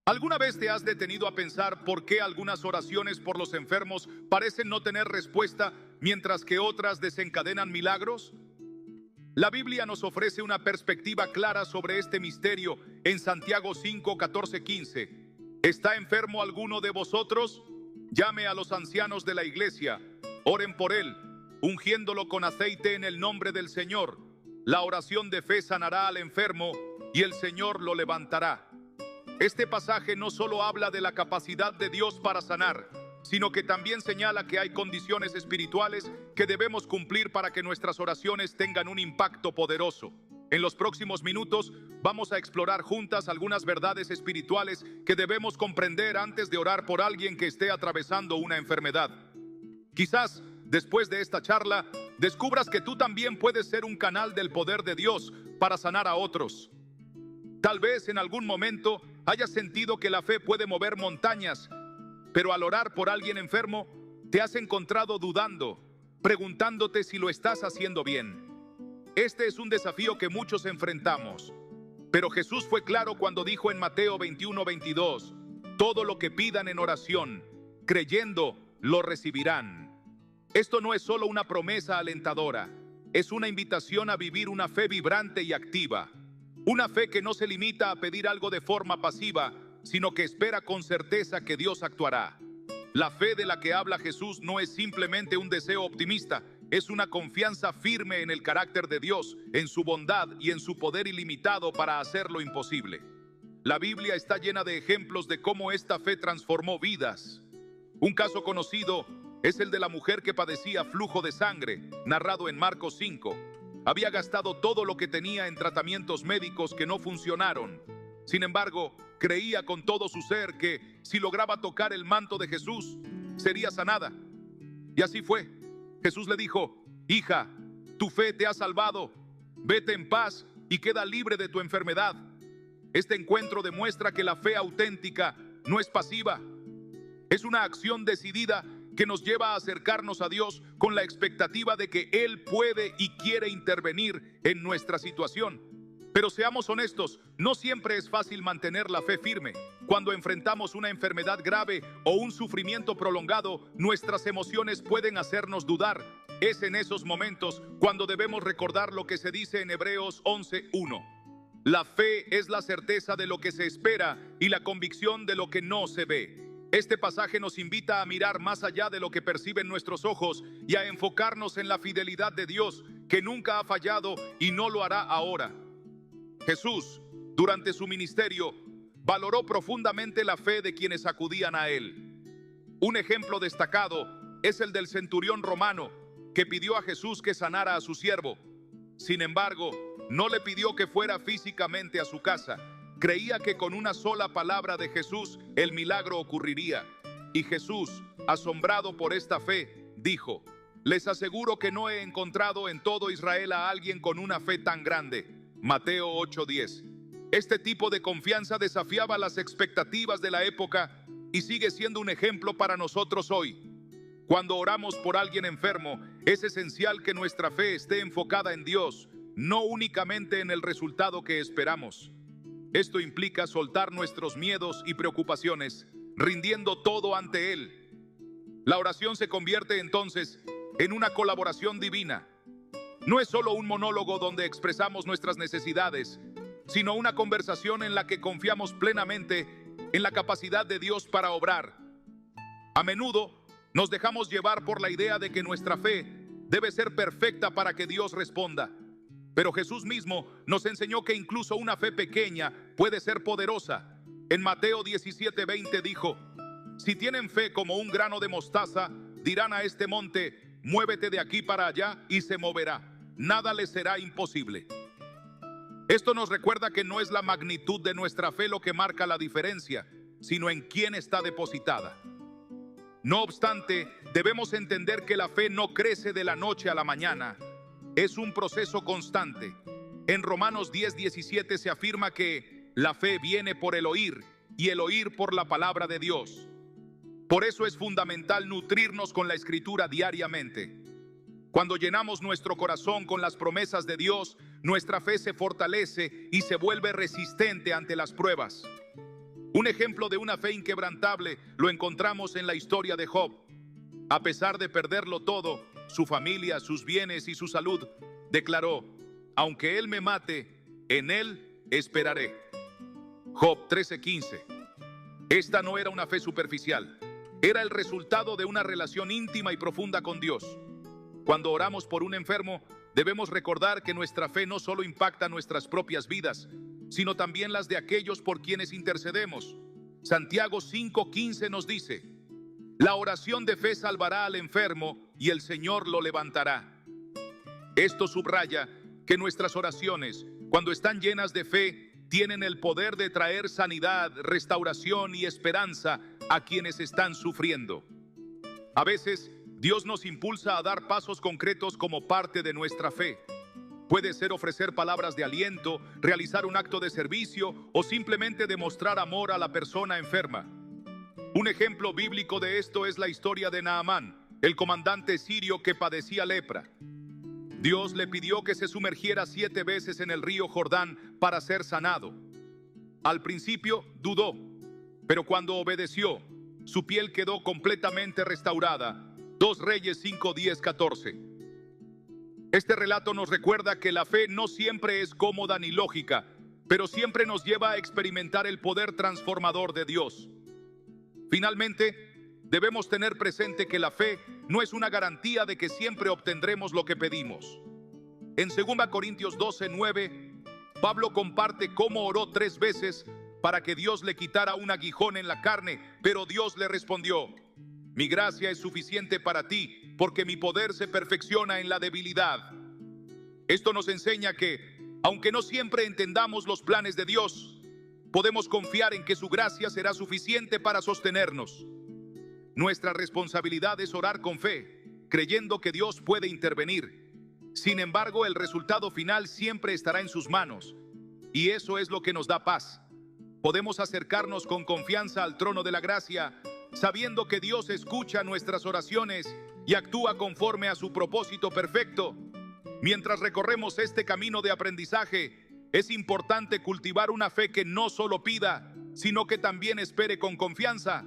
¿Alguna vez te has detenido a pensar por qué algunas oraciones por los enfermos parecen no tener respuesta, mientras que otras desencadenan milagros? La Biblia nos ofrece una perspectiva clara sobre este misterio en Santiago 5, 14, 15. ¿Está enfermo alguno de vosotros? Llame a los ancianos de la iglesia, oren por él, ungiéndolo con aceite en el nombre del Señor. La oración de fe sanará al enfermo y el Señor lo levantará. Este pasaje no solo habla de la capacidad de Dios para sanar, sino que también señala que hay condiciones espirituales que debemos cumplir para que nuestras oraciones tengan un impacto poderoso. En los próximos minutos vamos a explorar juntas algunas verdades espirituales que debemos comprender antes de orar por alguien que esté atravesando una enfermedad. Quizás, después de esta charla, descubras que tú también puedes ser un canal del poder de Dios para sanar a otros. Tal vez en algún momento hayas sentido que la fe puede mover montañas, pero al orar por alguien enfermo, te has encontrado dudando, preguntándote si lo estás haciendo bien. Este es un desafío que muchos enfrentamos, pero Jesús fue claro cuando dijo en Mateo 21, 22, todo lo que pidan en oración, creyendo, lo recibirán. Esto no es solo una promesa alentadora, es una invitación a vivir una fe vibrante y activa. Una fe que no se limita a pedir algo de forma pasiva, sino que espera con certeza que Dios actuará. La fe de la que habla Jesús no es simplemente un deseo optimista, es una confianza firme en el carácter de Dios, en su bondad y en su poder ilimitado para hacer lo imposible. La Biblia está llena de ejemplos de cómo esta fe transformó vidas. Un caso conocido es el de la mujer que padecía flujo de sangre, narrado en Marcos 5. Había gastado todo lo que tenía en tratamientos médicos que no funcionaron. Sin embargo, creía con todo su ser que si lograba tocar el manto de Jesús, sería sanada. Y así fue. Jesús le dijo, hija, tu fe te ha salvado. Vete en paz y queda libre de tu enfermedad. Este encuentro demuestra que la fe auténtica no es pasiva. Es una acción decidida que nos lleva a acercarnos a Dios con la expectativa de que Él puede y quiere intervenir en nuestra situación. Pero seamos honestos, no siempre es fácil mantener la fe firme. Cuando enfrentamos una enfermedad grave o un sufrimiento prolongado, nuestras emociones pueden hacernos dudar. Es en esos momentos cuando debemos recordar lo que se dice en Hebreos 11:1. La fe es la certeza de lo que se espera y la convicción de lo que no se ve. Este pasaje nos invita a mirar más allá de lo que perciben nuestros ojos y a enfocarnos en la fidelidad de Dios, que nunca ha fallado y no lo hará ahora. Jesús, durante su ministerio, valoró profundamente la fe de quienes acudían a él. Un ejemplo destacado es el del centurión romano, que pidió a Jesús que sanara a su siervo. Sin embargo, no le pidió que fuera físicamente a su casa. Creía que con una sola palabra de Jesús el milagro ocurriría. Y Jesús, asombrado por esta fe, dijo, les aseguro que no he encontrado en todo Israel a alguien con una fe tan grande. Mateo 8:10. Este tipo de confianza desafiaba las expectativas de la época y sigue siendo un ejemplo para nosotros hoy. Cuando oramos por alguien enfermo, es esencial que nuestra fe esté enfocada en Dios, no únicamente en el resultado que esperamos. Esto implica soltar nuestros miedos y preocupaciones, rindiendo todo ante Él. La oración se convierte entonces en una colaboración divina. No es solo un monólogo donde expresamos nuestras necesidades, sino una conversación en la que confiamos plenamente en la capacidad de Dios para obrar. A menudo nos dejamos llevar por la idea de que nuestra fe debe ser perfecta para que Dios responda. Pero Jesús mismo nos enseñó que incluso una fe pequeña puede ser poderosa. En Mateo 17:20 dijo, si tienen fe como un grano de mostaza, dirán a este monte, muévete de aquí para allá y se moverá. Nada les será imposible. Esto nos recuerda que no es la magnitud de nuestra fe lo que marca la diferencia, sino en quién está depositada. No obstante, debemos entender que la fe no crece de la noche a la mañana. Es un proceso constante. En Romanos 10:17 se afirma que la fe viene por el oír y el oír por la palabra de Dios. Por eso es fundamental nutrirnos con la Escritura diariamente. Cuando llenamos nuestro corazón con las promesas de Dios, nuestra fe se fortalece y se vuelve resistente ante las pruebas. Un ejemplo de una fe inquebrantable lo encontramos en la historia de Job. A pesar de perderlo todo, su familia, sus bienes y su salud, declaró: aunque él me mate, en él esperaré. Job 13:15. Esta no era una fe superficial, era el resultado de una relación íntima y profunda con Dios. Cuando oramos por un enfermo, debemos recordar que nuestra fe no solo impacta nuestras propias vidas, sino también las de aquellos por quienes intercedemos. Santiago 5:15 nos dice: la oración de fe salvará al enfermo y el Señor lo levantará. Esto subraya que nuestras oraciones, cuando están llenas de fe, tienen el poder de traer sanidad, restauración y esperanza a quienes están sufriendo. A veces, Dios nos impulsa a dar pasos concretos como parte de nuestra fe. Puede ser ofrecer palabras de aliento, realizar un acto de servicio o simplemente demostrar amor a la persona enferma. Un ejemplo bíblico de esto es la historia de Naamán, el comandante sirio que padecía lepra. Dios le pidió que se sumergiera 7 veces en el río Jordán para ser sanado. Al principio dudó, pero cuando obedeció, su piel quedó completamente restaurada. 2 Reyes 5, 10, 14. Este relato nos recuerda que la fe no siempre es cómoda ni lógica, pero siempre nos lleva a experimentar el poder transformador de Dios. Finalmente, debemos tener presente que la fe no es una garantía de que siempre obtendremos lo que pedimos. En 2 Corintios 12, 9, Pablo comparte cómo oró 3 veces para que Dios le quitara un aguijón en la carne, pero Dios le respondió: mi gracia es suficiente para ti, porque mi poder se perfecciona en la debilidad. Esto nos enseña que, aunque no siempre entendamos los planes de Dios, podemos confiar en que su gracia será suficiente para sostenernos. Nuestra responsabilidad es orar con fe, creyendo que Dios puede intervenir. Sin embargo, el resultado final siempre estará en sus manos, y eso es lo que nos da paz. Podemos acercarnos con confianza al trono de la gracia, sabiendo que Dios escucha nuestras oraciones y actúa conforme a su propósito perfecto. Mientras recorremos este camino de aprendizaje, es importante cultivar una fe que no solo pida, sino que también espere con confianza.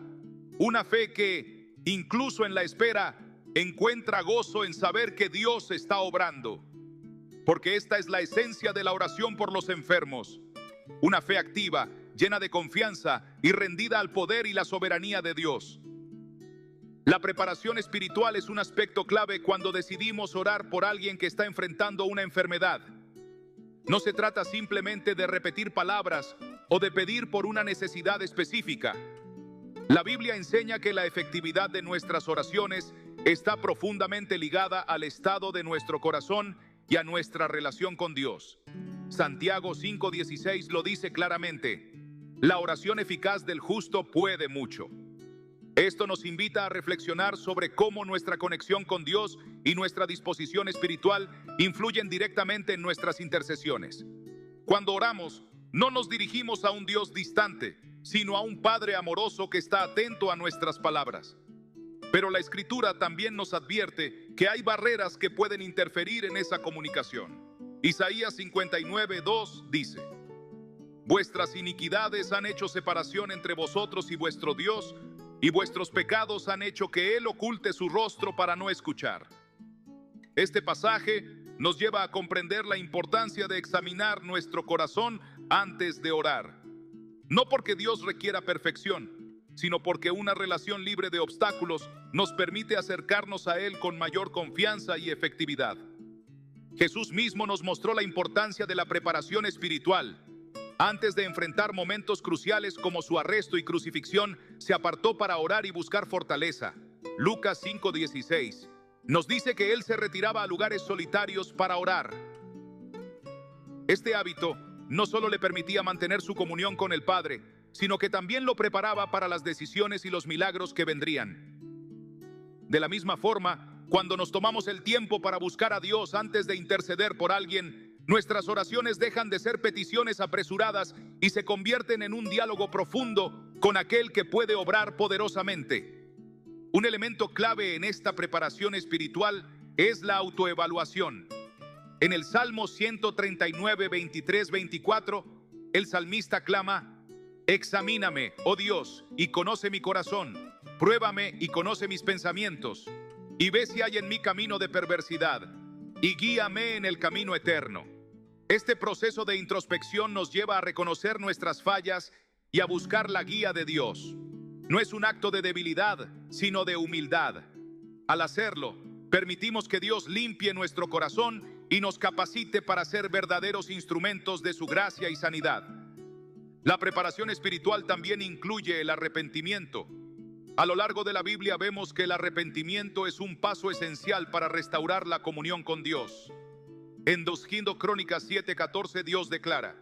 Una fe que, incluso en la espera, encuentra gozo en saber que Dios está obrando. Porque esta es la esencia de la oración por los enfermos. Una fe activa, llena de confianza y rendida al poder y la soberanía de Dios. La preparación espiritual es un aspecto clave cuando decidimos orar por alguien que está enfrentando una enfermedad. No se trata simplemente de repetir palabras o de pedir por una necesidad específica. La Biblia enseña que la efectividad de nuestras oraciones está profundamente ligada al estado de nuestro corazón y a nuestra relación con Dios. Santiago 5:16 lo dice claramente: la oración eficaz del justo puede mucho. Esto nos invita a reflexionar sobre cómo nuestra conexión con Dios y nuestra disposición espiritual influyen directamente en nuestras intercesiones. Cuando oramos, no nos dirigimos a un Dios distante, sino a un Padre amoroso que está atento a nuestras palabras. Pero la Escritura también nos advierte que hay barreras que pueden interferir en esa comunicación. Isaías 59:2 dice: vuestras iniquidades han hecho separación entre vosotros y vuestro Dios, y vuestros pecados han hecho que Él oculte su rostro para no escuchar. Este pasaje nos lleva a comprender la importancia de examinar nuestro corazón antes de orar. No porque Dios requiera perfección, sino porque una relación libre de obstáculos nos permite acercarnos a Él con mayor confianza y efectividad. Jesús mismo nos mostró la importancia de la preparación espiritual. Antes de enfrentar momentos cruciales como su arresto y crucifixión, se apartó para orar y buscar fortaleza. Lucas 5:16 nos dice que Él se retiraba a lugares solitarios para orar. Este hábito no solo le permitía mantener su comunión con el Padre, sino que también lo preparaba para las decisiones y los milagros que vendrían. De la misma forma, cuando nos tomamos el tiempo para buscar a Dios antes de interceder por alguien, nuestras oraciones dejan de ser peticiones apresuradas y se convierten en un diálogo profundo con aquel que puede obrar poderosamente. Un elemento clave en esta preparación espiritual es la autoevaluación. En el Salmo 139, 23, 24, el salmista clama: Examíname, oh Dios, y conoce mi corazón. Pruébame y conoce mis pensamientos. Y ve si hay en mí camino de perversidad, y guíame en el camino eterno. Este proceso de introspección nos lleva a reconocer nuestras fallas y a buscar la guía de Dios. No es un acto de debilidad, sino de humildad. Al hacerlo, permitimos que Dios limpie nuestro corazón y nos capacite para ser verdaderos instrumentos de su gracia y sanidad. La preparación espiritual también incluye el arrepentimiento. A lo largo de la Biblia vemos que el arrepentimiento es un paso esencial para restaurar la comunión con Dios. En 2 Crónicas 7:14 Dios declara: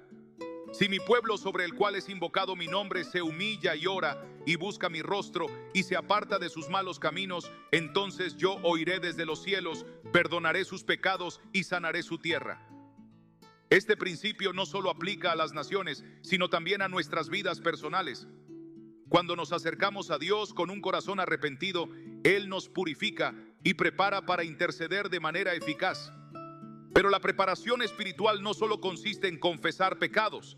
si mi pueblo sobre el cual es invocado mi nombre se humilla y ora y busca mi rostro y se aparta de sus malos caminos, entonces yo oiré desde los cielos, perdonaré sus pecados y sanaré su tierra. Este principio no solo aplica a las naciones, sino también a nuestras vidas personales. Cuando nos acercamos a Dios con un corazón arrepentido, Él nos purifica y prepara para interceder de manera eficaz. Pero la preparación espiritual no solo consiste en confesar pecados,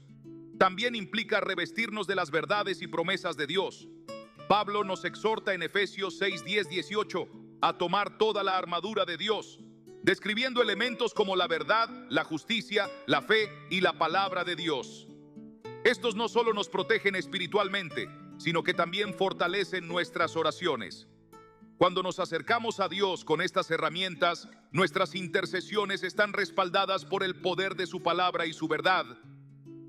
también implica revestirnos de las verdades y promesas de Dios. Pablo nos exhorta en Efesios 6:10-18 a tomar toda la armadura de Dios, describiendo elementos como la verdad, la justicia, la fe y la palabra de Dios. Estos no solo nos protegen espiritualmente, sino que también fortalecen nuestras oraciones. Cuando nos acercamos a Dios con estas herramientas, nuestras intercesiones están respaldadas por el poder de su palabra y su verdad.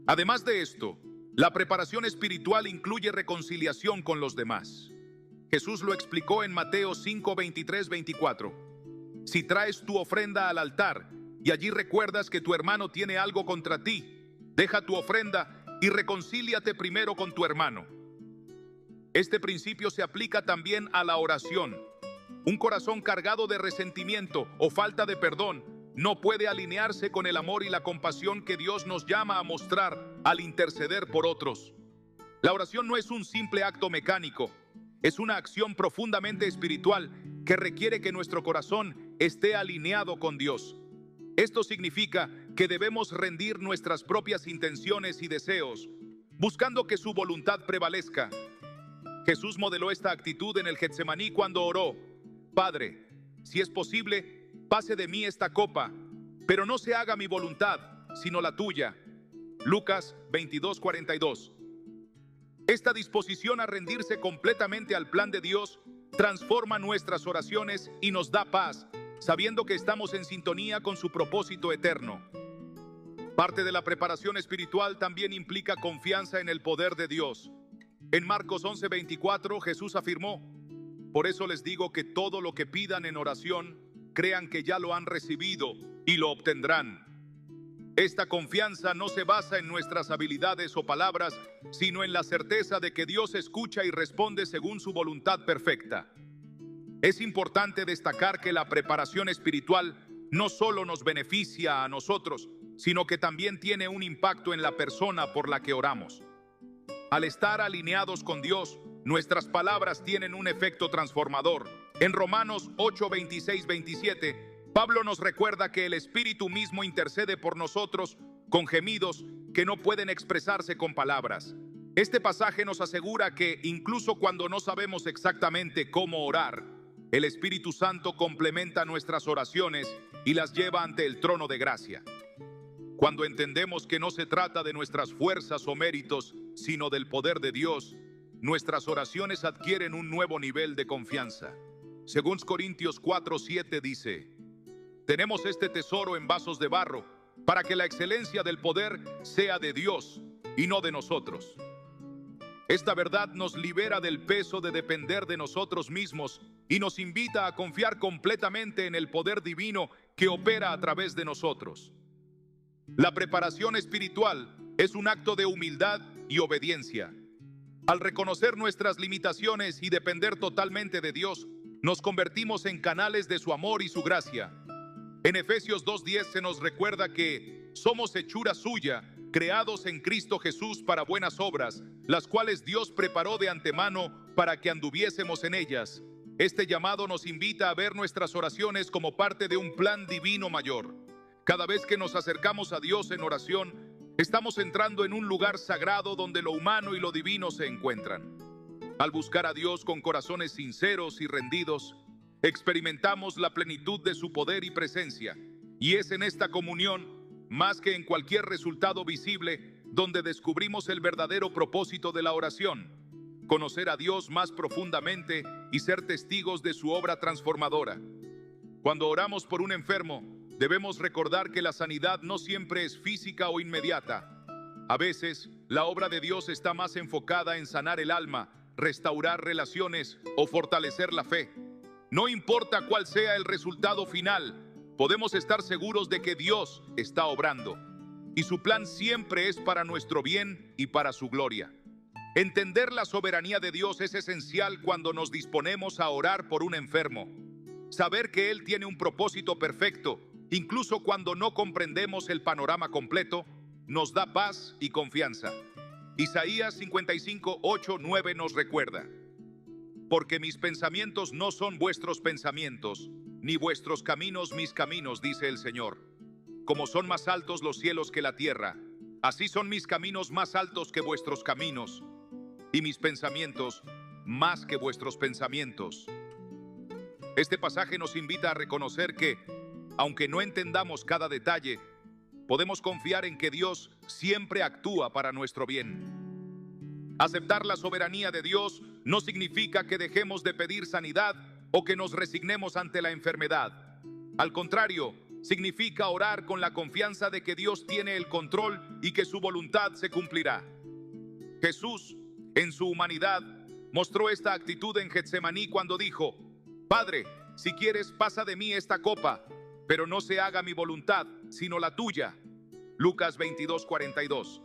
Además de esto, la preparación espiritual incluye reconciliación con los demás. Jesús lo explicó en Mateo 5:23-24. Si traes tu ofrenda al altar y allí recuerdas que tu hermano tiene algo contra ti, deja tu ofrenda y reconcíliate primero con tu hermano. Este principio se aplica también a la oración. Un corazón cargado de resentimiento o falta de perdón no puede alinearse con el amor y la compasión que Dios nos llama a mostrar al interceder por otros. La oración no es un simple acto mecánico, es una acción profundamente espiritual que requiere que nuestro corazón esté alineado con Dios. Esto significa que debemos rendir nuestras propias intenciones y deseos, buscando que su voluntad prevalezca. Jesús modeló esta actitud en el Getsemaní cuando oró: Padre, si es posible, pase de mí esta copa, pero no se haga mi voluntad, sino la tuya. Lucas 22:42. Esta disposición a rendirse completamente al plan de Dios transforma nuestras oraciones y nos da paz, sabiendo que estamos en sintonía con su propósito eterno. Parte de la preparación espiritual también implica confianza en el poder de Dios. En Marcos 11:24 Jesús afirmó: por eso les digo que todo lo que pidan en oración, crean que ya lo han recibido y lo obtendrán. Esta confianza no se basa en nuestras habilidades o palabras, sino en la certeza de que Dios escucha y responde según su voluntad perfecta. Es importante destacar que la preparación espiritual no solo nos beneficia a nosotros, sino que también tiene un impacto en la persona por la que oramos. Al estar alineados con Dios, nuestras palabras tienen un efecto transformador. En Romanos 8:26-27, Pablo nos recuerda que el Espíritu mismo intercede por nosotros con gemidos que no pueden expresarse con palabras. Este pasaje nos asegura que incluso cuando no sabemos exactamente cómo orar, el Espíritu Santo complementa nuestras oraciones y las lleva ante el trono de gracia. Cuando entendemos que no se trata de nuestras fuerzas o méritos, sino del poder de Dios, nuestras oraciones adquieren un nuevo nivel de confianza. Según Corintios 4:7 dice: tenemos este tesoro en vasos de barro, para que la excelencia del poder sea de Dios y no de nosotros. Esta verdad nos libera del peso de depender de nosotros mismos y nos invita a confiar completamente en el poder divino que opera a través de nosotros. La preparación espiritual es un acto de humildad y obediencia. Al reconocer nuestras limitaciones y depender totalmente de Dios, nos convertimos en canales de su amor y su gracia. En Efesios 2:10 se nos recuerda que somos hechura suya, creados en Cristo Jesús para buenas obras, las cuales Dios preparó de antemano para que anduviésemos en ellas. Este llamado nos invita a ver nuestras oraciones como parte de un plan divino mayor. Cada vez que nos acercamos a Dios en oración, Estamos entrando en un lugar sagrado donde lo humano y lo divino se encuentran. Al buscar a Dios con corazones sinceros y rendidos, experimentamos la plenitud de su poder y presencia, y es en esta comunión, más que en cualquier resultado visible, donde descubrimos el verdadero propósito de la oración: conocer a Dios más profundamente y ser testigos de su obra transformadora. Cuando oramos por un enfermo, debemos recordar que la sanidad no siempre es física o inmediata. A veces, la obra de Dios está más enfocada en sanar el alma, restaurar relaciones o fortalecer la fe. No importa cuál sea el resultado final, podemos estar seguros de que Dios está obrando, y su plan siempre es para nuestro bien y para su gloria. Entender la soberanía de Dios es esencial cuando nos disponemos a orar por un enfermo. Saber que Él tiene un propósito perfecto, incluso cuando no comprendemos el panorama completo, nos da paz y confianza. Isaías 55, 8, 9 nos recuerda: porque mis pensamientos no son vuestros pensamientos, ni vuestros caminos mis caminos, dice el Señor. Como son más altos los cielos que la tierra, así son mis caminos más altos que vuestros caminos, y mis pensamientos más que vuestros pensamientos. Este pasaje nos invita a reconocer que, aunque no entendamos cada detalle, podemos confiar en que Dios siempre actúa para nuestro bien. Aceptar la soberanía de Dios no significa que dejemos de pedir sanidad o que nos resignemos ante la enfermedad. Al contrario, significa orar con la confianza de que Dios tiene el control y que su voluntad se cumplirá. Jesús, en su humanidad, mostró esta actitud en Getsemaní cuando dijo: Padre, si quieres, pasa de mí esta copa, pero no se haga mi voluntad, sino la tuya. Lucas 22:42.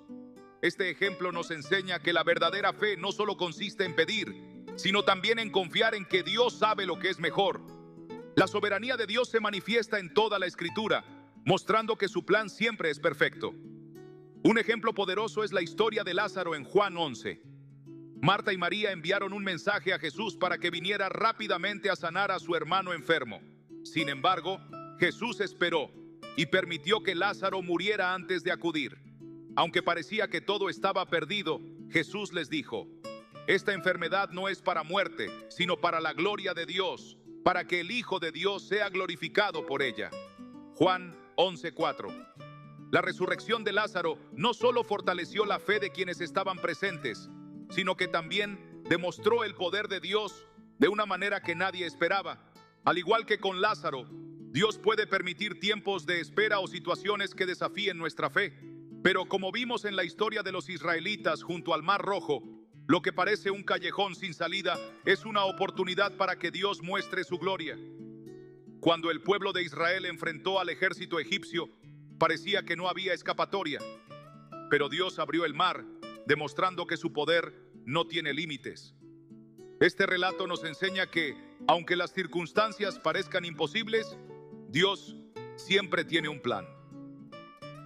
Este ejemplo nos enseña que la verdadera fe no solo consiste en pedir, sino también en confiar en que Dios sabe lo que es mejor. La soberanía de Dios se manifiesta en toda la Escritura, mostrando que su plan siempre es perfecto. Un ejemplo poderoso es la historia de Lázaro en Juan 11. Marta y María enviaron un mensaje a Jesús para que viniera rápidamente a sanar a su hermano enfermo. Sin embargo, Jesús esperó y permitió que Lázaro muriera antes de acudir. Aunque parecía que todo estaba perdido, Jesús les dijo: esta enfermedad no es para muerte, sino para la gloria de Dios, para que el Hijo de Dios sea glorificado por ella. Juan 11:4. La resurrección de Lázaro no solo fortaleció la fe de quienes estaban presentes, sino que también demostró el poder de Dios de una manera que nadie esperaba. Al igual que con Lázaro, Dios puede permitir tiempos de espera o situaciones que desafíen nuestra fe. Pero como vimos en la historia de los israelitas junto al Mar Rojo, lo que parece un callejón sin salida es una oportunidad para que Dios muestre su gloria. Cuando el pueblo de Israel enfrentó al ejército egipcio, parecía que no había escapatoria. Pero Dios abrió el mar, demostrando que su poder no tiene límites. Este relato nos enseña que, aunque las circunstancias parezcan imposibles, Dios siempre tiene un plan.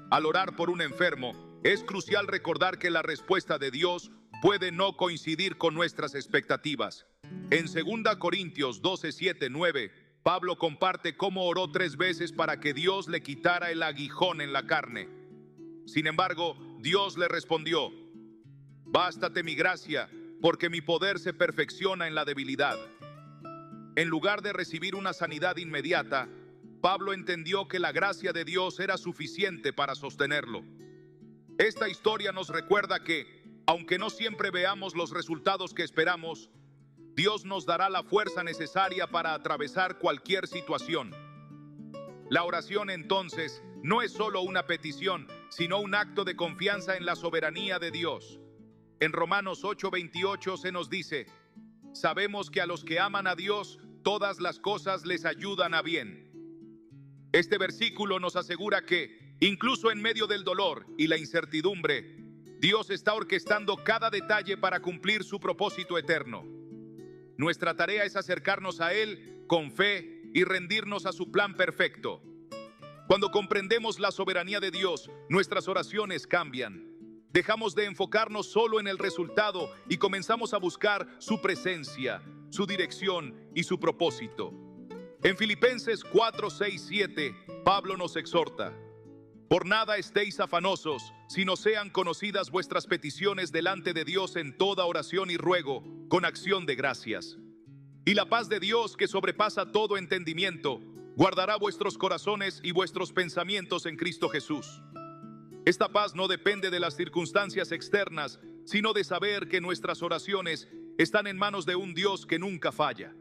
Al orar por un enfermo, es crucial recordar que la respuesta de Dios puede no coincidir con nuestras expectativas. En 2 Corintios 12, 7, 9, Pablo comparte cómo oró 3 veces para que Dios le quitara el aguijón en la carne. Sin embargo, Dios le respondió: bástate mi gracia, porque mi poder se perfecciona en la debilidad. En lugar de recibir una sanidad inmediata, Pablo entendió que la gracia de Dios era suficiente para sostenerlo. Esta historia nos recuerda que, aunque no siempre veamos los resultados que esperamos, Dios nos dará la fuerza necesaria para atravesar cualquier situación. La oración, entonces, no es solo una petición, sino un acto de confianza en la soberanía de Dios. En Romanos 8:28 se nos dice: sabemos que a los que aman a Dios, todas las cosas les ayudan a bien. Este versículo nos asegura que, incluso en medio del dolor y la incertidumbre, Dios está orquestando cada detalle para cumplir su propósito eterno. Nuestra tarea es acercarnos a Él con fe y rendirnos a su plan perfecto. Cuando comprendemos la soberanía de Dios, nuestras oraciones cambian. Dejamos de enfocarnos solo en el resultado y comenzamos a buscar su presencia, su dirección y su propósito. En Filipenses 4, 6, 7, Pablo nos exhorta: por nada estéis afanosos, sino sean conocidas vuestras peticiones delante de Dios en toda oración y ruego, con acción de gracias. Y la paz de Dios, que sobrepasa todo entendimiento, guardará vuestros corazones y vuestros pensamientos en Cristo Jesús. Esta paz no depende de las circunstancias externas, sino de saber que nuestras oraciones están en manos de un Dios que nunca falla.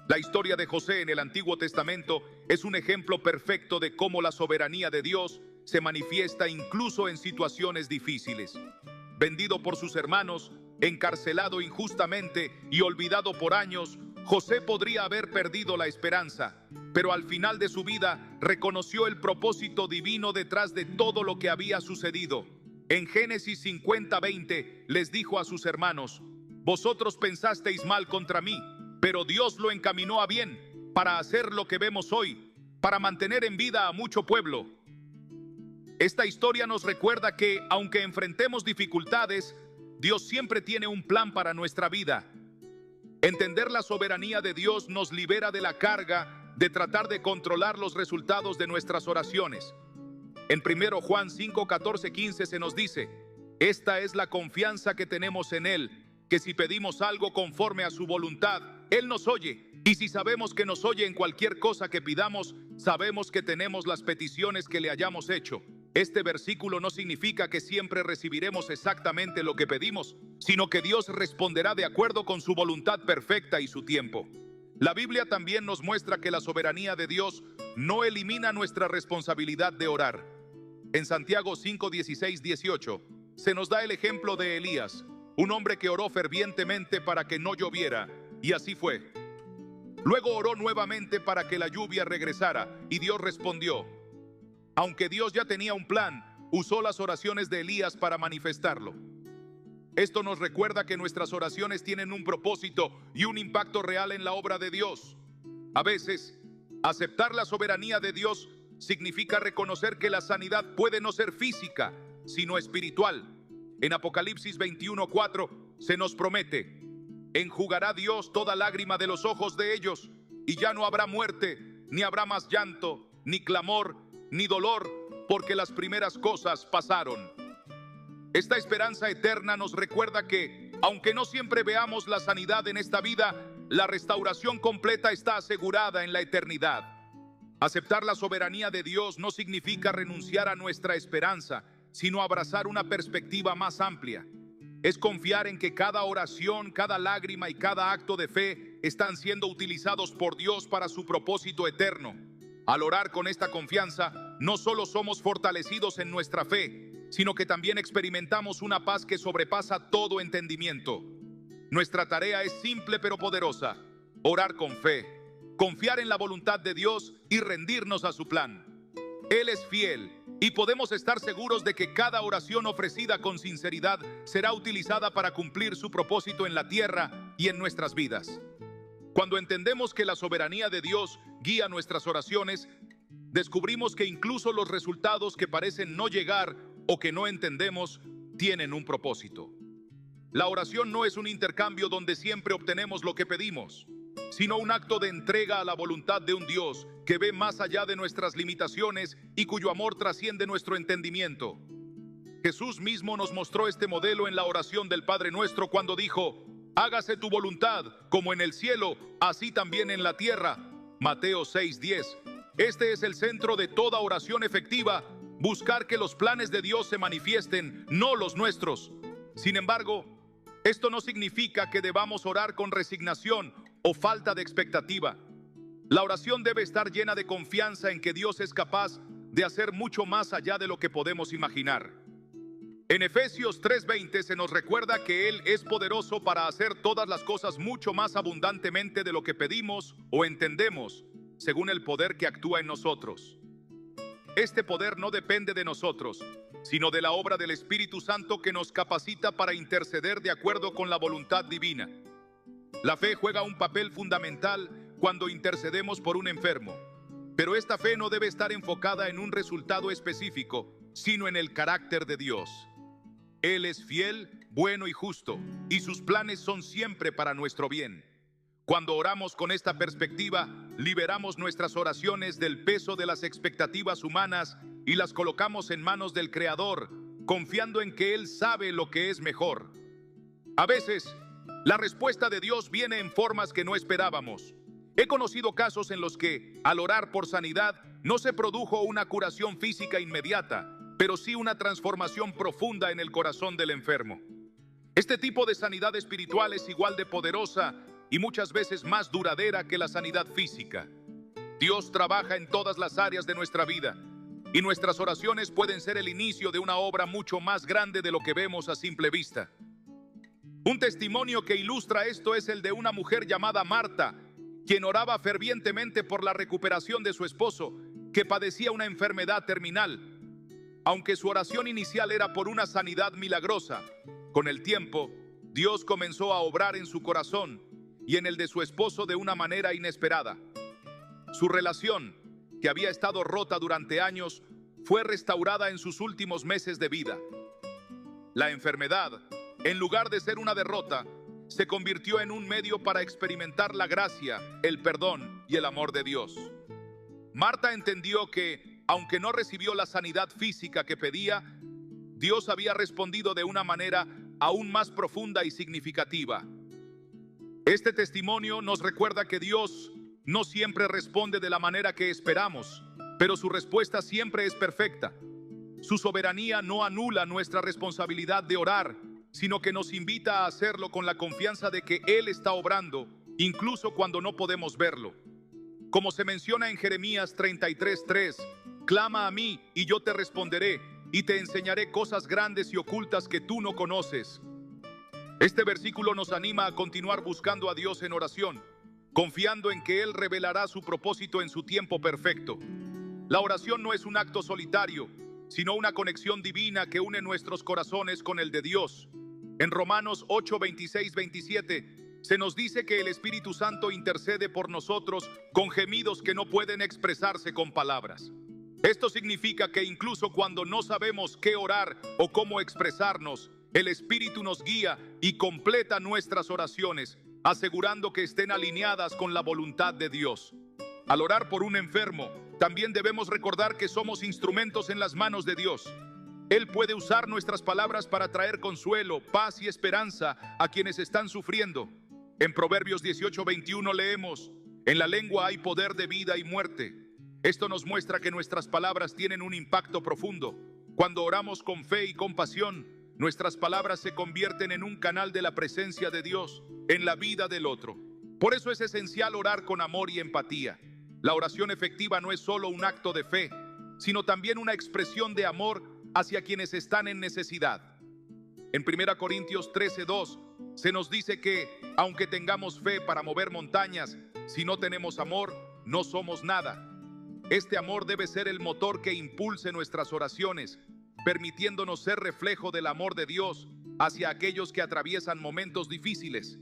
La historia de José en el Antiguo Testamento es un ejemplo perfecto de cómo la soberanía de Dios se manifiesta incluso en situaciones difíciles. Vendido por sus hermanos, encarcelado injustamente y olvidado por años, José podría haber perdido la esperanza, pero al final de su vida reconoció el propósito divino detrás de todo lo que había sucedido. En Génesis 50:20 les dijo a sus hermanos: vosotros pensasteis mal contra mí, pero Dios lo encaminó a bien para hacer lo que vemos hoy, para mantener en vida a mucho pueblo. Esta historia nos recuerda que, aunque enfrentemos dificultades, Dios siempre tiene un plan para nuestra vida. Entender la soberanía de Dios nos libera de la carga de tratar de controlar los resultados de nuestras oraciones. En 1 Juan 5, 14, 15 se nos dice: esta es la confianza que tenemos en Él, que si pedimos algo conforme a su voluntad, Él nos oye. Y si sabemos que nos oye en cualquier cosa que pidamos, sabemos que tenemos las peticiones que le hayamos hecho. Este versículo no significa que siempre recibiremos exactamente lo que pedimos, sino que Dios responderá de acuerdo con su voluntad perfecta y su tiempo. La Biblia también nos muestra que la soberanía de Dios no elimina nuestra responsabilidad de orar. En Santiago 5, 16, 18 se nos da el ejemplo de Elías, un hombre que oró fervientemente para que no lloviera, y así fue. Luego oró nuevamente para que la lluvia regresara, y Dios respondió. Aunque Dios ya tenía un plan, usó las oraciones de Elías para manifestarlo. Esto nos recuerda que nuestras oraciones tienen un propósito y un impacto real en la obra de Dios. A veces, aceptar la soberanía de Dios significa reconocer que la sanidad puede no ser física, sino espiritual. En Apocalipsis 21:4 se nos promete: enjugará Dios toda lágrima de los ojos de ellos, y ya no habrá muerte, ni habrá más llanto, ni clamor, ni dolor, porque las primeras cosas pasaron. Esta esperanza eterna nos recuerda que, aunque no siempre veamos la sanidad en esta vida, la restauración completa está asegurada en la eternidad. Aceptar la soberanía de Dios no significa renunciar a nuestra esperanza, sino abrazar una perspectiva más amplia. Es confiar en que cada oración, cada lágrima y cada acto de fe están siendo utilizados por Dios para su propósito eterno. Al orar con esta confianza, no solo somos fortalecidos en nuestra fe, sino que también experimentamos una paz que sobrepasa todo entendimiento. Nuestra tarea es simple pero poderosa: orar con fe, confiar en la voluntad de Dios y rendirnos a su plan. Él es fiel y podemos estar seguros de que cada oración ofrecida con sinceridad será utilizada para cumplir su propósito en la tierra y en nuestras vidas. Cuando entendemos que la soberanía de Dios guía nuestras oraciones, descubrimos que incluso los resultados que parecen no llegar o que no entendemos tienen un propósito. La oración no es un intercambio donde siempre obtenemos lo que pedimos, sino un acto de entrega a la voluntad de un Dios que ve más allá de nuestras limitaciones y cuyo amor trasciende nuestro entendimiento. Jesús mismo nos mostró este modelo en la oración del Padre Nuestro cuando dijo: hágase tu voluntad, como en el cielo, así también en la tierra. Mateo 6:10. Este es el centro de toda oración efectiva: buscar que los planes de Dios se manifiesten, no los nuestros. Sin embargo, esto no significa que debamos orar con resignación o falta de expectativa. La oración debe estar llena de confianza en que Dios es capaz de hacer mucho más allá de lo que podemos imaginar. En Efesios 3:20 se nos recuerda que Él es poderoso para hacer todas las cosas mucho más abundantemente de lo que pedimos o entendemos, según el poder que actúa en nosotros. Este poder no depende de nosotros, sino de la obra del Espíritu Santo que nos capacita para interceder de acuerdo con la voluntad divina. La fe juega un papel fundamental cuando intercedemos por un enfermo, pero esta fe no debe estar enfocada en un resultado específico, sino en el carácter de Dios. Él es fiel, bueno y justo, y sus planes son siempre para nuestro bien. Cuando oramos con esta perspectiva, liberamos nuestras oraciones del peso de las expectativas humanas y las colocamos en manos del Creador, confiando en que Él sabe lo que es mejor. A veces, la respuesta de Dios viene en formas que no esperábamos. He conocido casos en los que, al orar por sanidad, no se produjo una curación física inmediata, pero sí una transformación profunda en el corazón del enfermo. Este tipo de sanidad espiritual es igual de poderosa y muchas veces más duradera que la sanidad física. Dios trabaja en todas las áreas de nuestra vida y nuestras oraciones pueden ser el inicio de una obra mucho más grande de lo que vemos a simple vista. Un testimonio que ilustra esto es el de una mujer llamada Marta, quien oraba fervientemente por la recuperación de su esposo, que padecía una enfermedad terminal. Aunque su oración inicial era por una sanidad milagrosa, con el tiempo, Dios comenzó a obrar en su corazón y en el de su esposo de una manera inesperada. Su relación, que había estado rota durante años, fue restaurada en sus últimos meses de vida. La enfermedad, en lugar de ser una derrota, se convirtió en un medio para experimentar la gracia, el perdón y el amor de Dios. Marta entendió que, aunque no recibió la sanidad física que pedía, Dios había respondido de una manera aún más profunda y significativa. Este testimonio nos recuerda que Dios no siempre responde de la manera que esperamos, pero su respuesta siempre es perfecta. Su soberanía no anula nuestra responsabilidad de orar, sino que nos invita a hacerlo con la confianza de que Él está obrando, incluso cuando no podemos verlo. Como se menciona en Jeremías 33:3, clama a mí y yo te responderé, y te enseñaré cosas grandes y ocultas que tú no conoces. Este versículo nos anima a continuar buscando a Dios en oración, confiando en que Él revelará su propósito en su tiempo perfecto. La oración no es un acto solitario, sino una conexión divina que une nuestros corazones con el de Dios. En Romanos 8:26-27 se nos dice que el Espíritu Santo intercede por nosotros con gemidos que no pueden expresarse con palabras. Esto significa que incluso cuando no sabemos qué orar o cómo expresarnos, el Espíritu nos guía y completa nuestras oraciones, asegurando que estén alineadas con la voluntad de Dios. Al orar por un enfermo, también debemos recordar que somos instrumentos en las manos de Dios. Él puede usar nuestras palabras para traer consuelo, paz y esperanza a quienes están sufriendo. En Proverbios 18:21 leemos: en la lengua hay poder de vida y muerte. Esto nos muestra que nuestras palabras tienen un impacto profundo. Cuando oramos con fe y compasión, nuestras palabras se convierten en un canal de la presencia de Dios en la vida del otro. Por eso es esencial orar con amor y empatía. La oración efectiva no es solo un acto de fe, sino también una expresión de amor hacia quienes están en necesidad. En 1 Corintios 13:2 se nos dice que, aunque tengamos fe para mover montañas, si no tenemos amor, no somos nada. Este amor debe ser el motor que impulse nuestras oraciones, permitiéndonos ser reflejo del amor de Dios hacia aquellos que atraviesan momentos difíciles.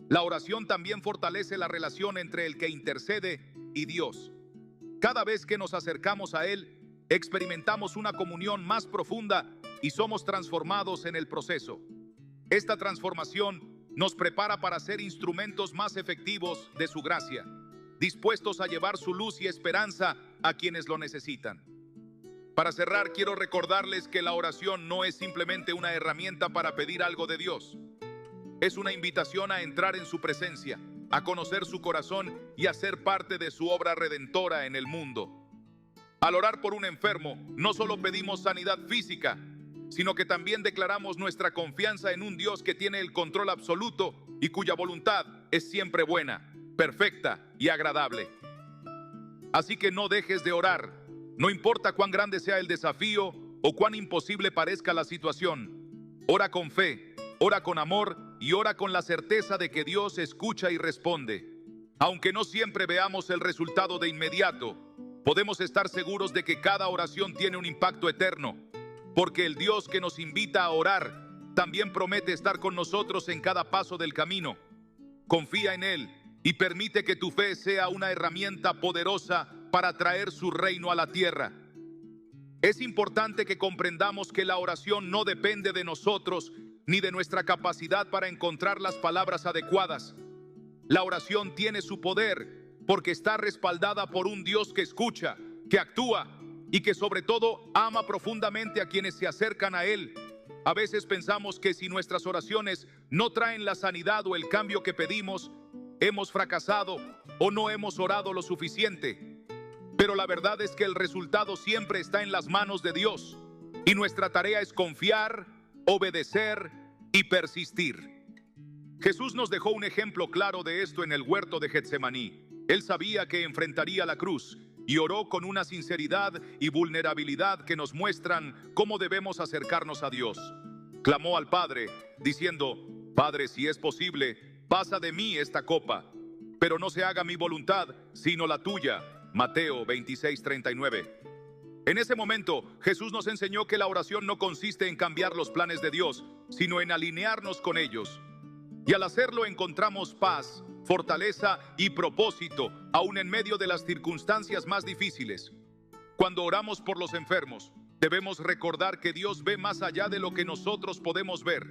La oración también fortalece la relación entre el que intercede y Dios. Cada vez que nos acercamos a Él, experimentamos una comunión más profunda y somos transformados en el proceso. Esta transformación nos prepara para ser instrumentos más efectivos de su gracia, dispuestos a llevar su luz y esperanza a quienes lo necesitan. Para cerrar, quiero recordarles que la oración no es simplemente una herramienta para pedir algo de Dios. Es una invitación a entrar en su presencia, a conocer su corazón y a ser parte de su obra redentora en el mundo. Al orar por un enfermo, no solo pedimos sanidad física, sino que también declaramos nuestra confianza en un Dios que tiene el control absoluto y cuya voluntad es siempre buena, perfecta y agradable. Así que no dejes de orar, no importa cuán grande sea el desafío o cuán imposible parezca la situación. Ora con fe, ora con amor y ora con la certeza de que Dios escucha y responde. Aunque no siempre veamos el resultado de inmediato, podemos estar seguros de que cada oración tiene un impacto eterno, porque el Dios que nos invita a orar también promete estar con nosotros en cada paso del camino. Confía en Él y permite que tu fe sea una herramienta poderosa para traer su reino a la tierra. Es importante que comprendamos que la oración no depende de nosotros ni de nuestra capacidad para encontrar las palabras adecuadas. La oración tiene su poder porque está respaldada por un Dios que escucha, que actúa y que sobre todo ama profundamente a quienes se acercan a Él. A veces pensamos que si nuestras oraciones no traen la sanidad o el cambio que pedimos, hemos fracasado o no hemos orado lo suficiente. Pero la verdad es que el resultado siempre está en las manos de Dios y nuestra tarea es confiar, obedecer y persistir. Jesús nos dejó un ejemplo claro de esto en el huerto de Getsemaní. Él sabía que enfrentaría la cruz y oró con una sinceridad y vulnerabilidad que nos muestran cómo debemos acercarnos a Dios. Clamó al Padre, diciendo: Padre, si es posible, pasa de mí esta copa, pero no se haga mi voluntad, sino la tuya. Mateo 26:39. En ese momento, Jesús nos enseñó que la oración no consiste en cambiar los planes de Dios, sino en alinearnos con ellos. Y al hacerlo encontramos paz, fortaleza y propósito, aún en medio de las circunstancias más difíciles. Cuando oramos por los enfermos, debemos recordar que Dios ve más allá de lo que nosotros podemos ver.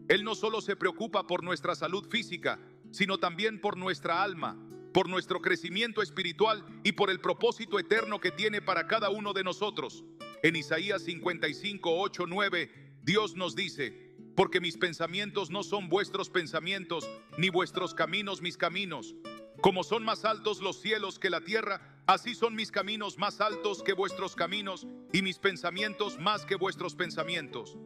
Él no solo se preocupa por nuestra salud física, sino también por nuestra alma, por nuestro crecimiento espiritual y por el propósito eterno que tiene para cada uno de nosotros. En Isaías 55:8-9, Dios nos dice: porque mis pensamientos no son vuestros pensamientos, ni vuestros caminos mis caminos. Como son más altos los cielos que la tierra, así son mis caminos más altos que vuestros caminos, y mis pensamientos más que vuestros pensamientos.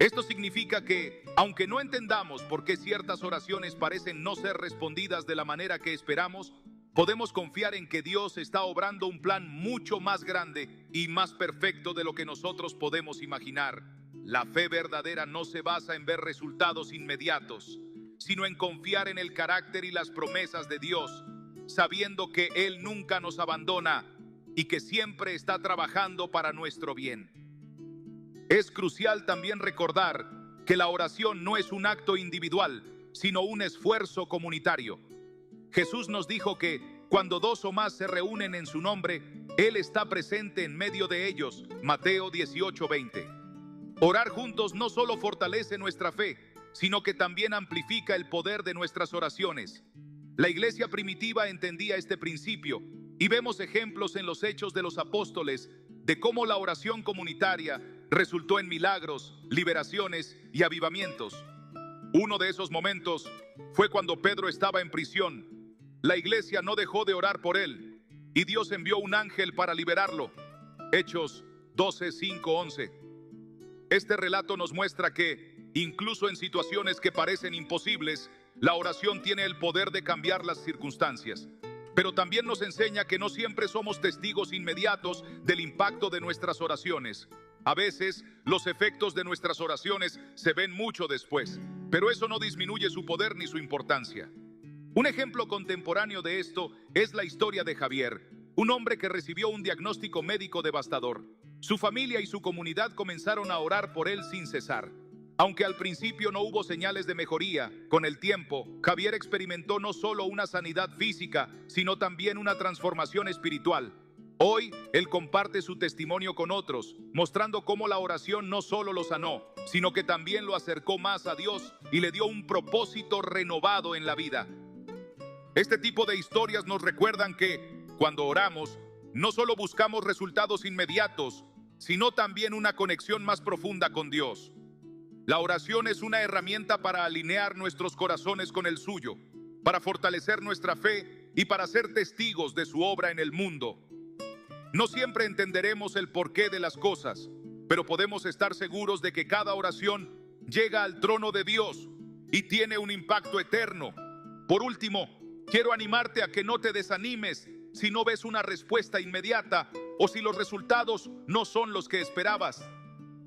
Esto significa que, aunque no entendamos por qué ciertas oraciones parecen no ser respondidas de la manera que esperamos, podemos confiar en que Dios está obrando un plan mucho más grande y más perfecto de lo que nosotros podemos imaginar. La fe verdadera no se basa en ver resultados inmediatos, sino en confiar en el carácter y las promesas de Dios, sabiendo que Él nunca nos abandona y que siempre está trabajando para nuestro bien. Es crucial también recordar que la oración no es un acto individual, sino un esfuerzo comunitario. Jesús nos dijo que cuando dos o más se reúnen en su nombre, Él está presente en medio de ellos. Mateo 18:20. Orar juntos no solo fortalece nuestra fe, sino que también amplifica el poder de nuestras oraciones. La iglesia primitiva entendía este principio y vemos ejemplos en los hechos de los apóstoles de cómo la oración comunitaria resultó en milagros, liberaciones y avivamientos. Uno de esos momentos fue cuando Pedro estaba en prisión. La iglesia no dejó de orar por él y Dios envió un ángel para liberarlo. Hechos 12:5-11. Este relato nos muestra que, incluso en situaciones que parecen imposibles, la oración tiene el poder de cambiar las circunstancias. Pero también nos enseña que no siempre somos testigos inmediatos del impacto de nuestras oraciones. A veces, los efectos de nuestras oraciones se ven mucho después, pero eso no disminuye su poder ni su importancia. Un ejemplo contemporáneo de esto es la historia de Javier, un hombre que recibió un diagnóstico médico devastador. Su familia y su comunidad comenzaron a orar por él sin cesar. Aunque al principio no hubo señales de mejoría, con el tiempo, Javier experimentó no solo una sanidad física, sino también una transformación espiritual. Hoy, él comparte su testimonio con otros, mostrando cómo la oración no solo lo sanó, sino que también lo acercó más a Dios y le dio un propósito renovado en la vida. Este tipo de historias nos recuerdan que, cuando oramos, no solo buscamos resultados inmediatos, sino también una conexión más profunda con Dios. La oración es una herramienta para alinear nuestros corazones con el suyo, para fortalecer nuestra fe y para ser testigos de su obra en el mundo. No siempre entenderemos el porqué de las cosas, pero podemos estar seguros de que cada oración llega al trono de Dios y tiene un impacto eterno. Por último, quiero animarte a que no te desanimes si no ves una respuesta inmediata o si los resultados no son los que esperabas.